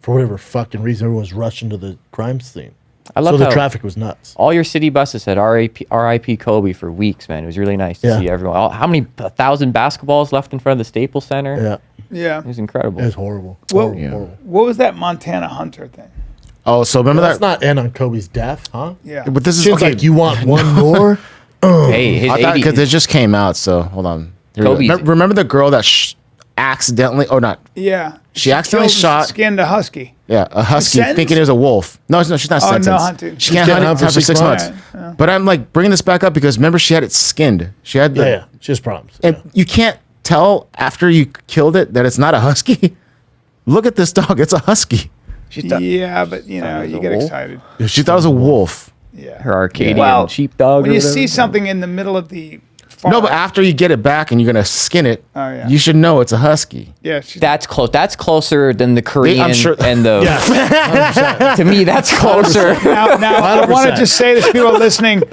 for whatever fucking reason, everyone was rushing to the crime scene. I love so the how traffic was nuts. all your city buses said R.I.P. Kobe for weeks, man. It was really nice to Yeah. see everyone. How many 1,000 basketballs left in front of the Staples Center? Yeah, Yeah. It was incredible. it was horrible. Well, horrible, horrible. What was that Montana Hunter thing? Oh, so remember Let's that? not end on Kobe's death, huh? Yeah. But this is Seems okay. like you want one more. Hey, his I thought 80 because it just came out. So hold on. Here we go. Kobe's- Remember the girl that accidentally? Oh, not. Yeah. She accidentally killed- shot- Skinned a husky. Yeah, a husky sentenced? thinking it was a wolf. No, she's not Oh, no, sentenced. hunting. She can't can't hunt hunt for 6 months. months. But I'm like bringing this back up because remember she had it skinned. She had the, Yeah, she has problems. and you can't tell after you killed it that it's not a husky. Look at this dog; it's a husky. Yeah, but you know, you get wolf? excited. She thought it was a wolf. Yeah. her Arcadian Well, sheepdog. When or you whatever. see something in the middle of the farm, No, but after you get it back and you're gonna skin it, Oh, yeah. you should know it's a husky. yeah, That's close. That's closer than the Korean sure- and the. To me, that's closer. Now, I want to 100%. just say to people listening,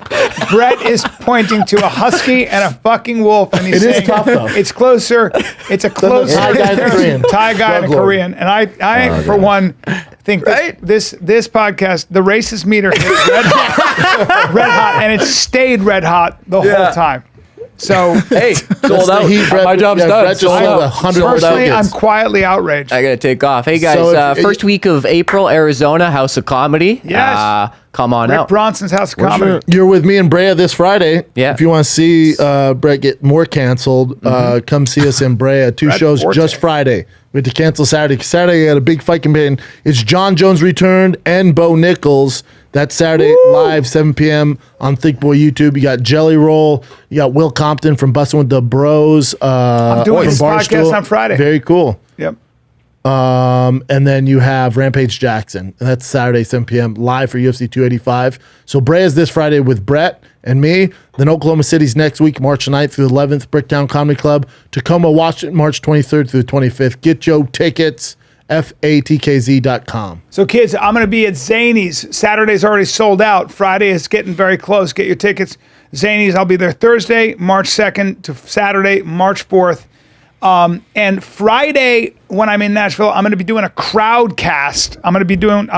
Brett is pointing to a husky and a fucking wolf, and he's It is saying tough, though. it's closer. It's a closer Thai guy and the Korean. Thai guy and a Drug lord. Korean, and I for one, think this podcast, the racist meter hit red hot, and it stayed red hot the whole time. So Hey, sold That's the out. heat, Brett. My job's Yeah, done. Brett just Sold sold out. 100 personally, I'm tickets. quietly outraged. I gotta take off. Hey guys, So if- first week of April, Arizona House of Comedy. Yes. Come on Rick out. Bronson's House of Comedy. You're with me and Brea this Friday. Yeah. If you want to see Brett get more canceled, come see us in Brea. 2 Brett shows Forte. just Friday. We had to cancel Saturday. Saturday, I had a big fight campaign. It's John Jones Returned and Bo Nichols. That's Saturday live, 7 p.m. on Thicccboy YouTube. You got Jelly Roll. You got Will Compton from Bustin' with the Bros. I'm doing from this podcast on Friday. Very cool. Yep. And then you have Rampage Jackson. And that's Saturday, 7 p.m. live for UFC 285. So Brea is this Friday with Brett and me. Then Oklahoma City's next week, March 9th through the 11th, Bricktown Comedy Club. Tacoma, Washington, March 23rd through the 25th. Get your tickets, FATKZ.com. So, kids, I'm going to be at Zany's. Saturday's already sold out. Friday is getting very close. Get your tickets. Zany's, I'll be there Thursday, March 2nd to Saturday, March 4th. And Friday, when I'm in Nashville, I'm going to be doing a crowd cast. I'm going to be doing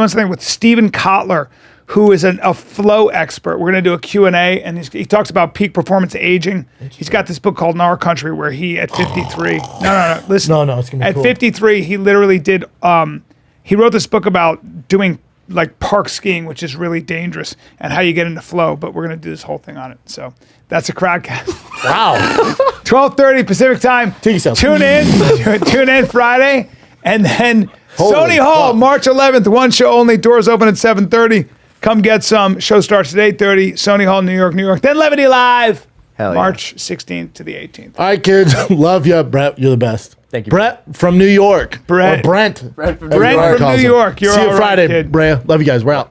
something with Steven Kotler, who is a flow expert. We're going to do a Q&A, and he talks about peak performance aging. He's got this book called In Our Country, where he, at 53, no, listen. No, it's gonna be at cool. 53, he literally did, he wrote this book about doing like park skiing, which is really dangerous, and how you get into flow, but we're going to do this whole thing on it. So that's a Crowdcast. Wow. 12:30 Pacific time. Take yourself. Tune in Friday, and then Holy Sony Hall, fuck. March 11th, one show only. Doors open at 7:30. Come get some. Show starts at 8:30. Sony Hall, New York. Then Levity Live, Hell yeah. March 16th to the 18th. All right, kids. Love you, Brett. You're the best. Thank you. Brett from New York. Brett. Or Brent. Brett from Brent Everybody from calls New him. York. You're See you all right, Friday, kid. Brea. Love you guys. We're out.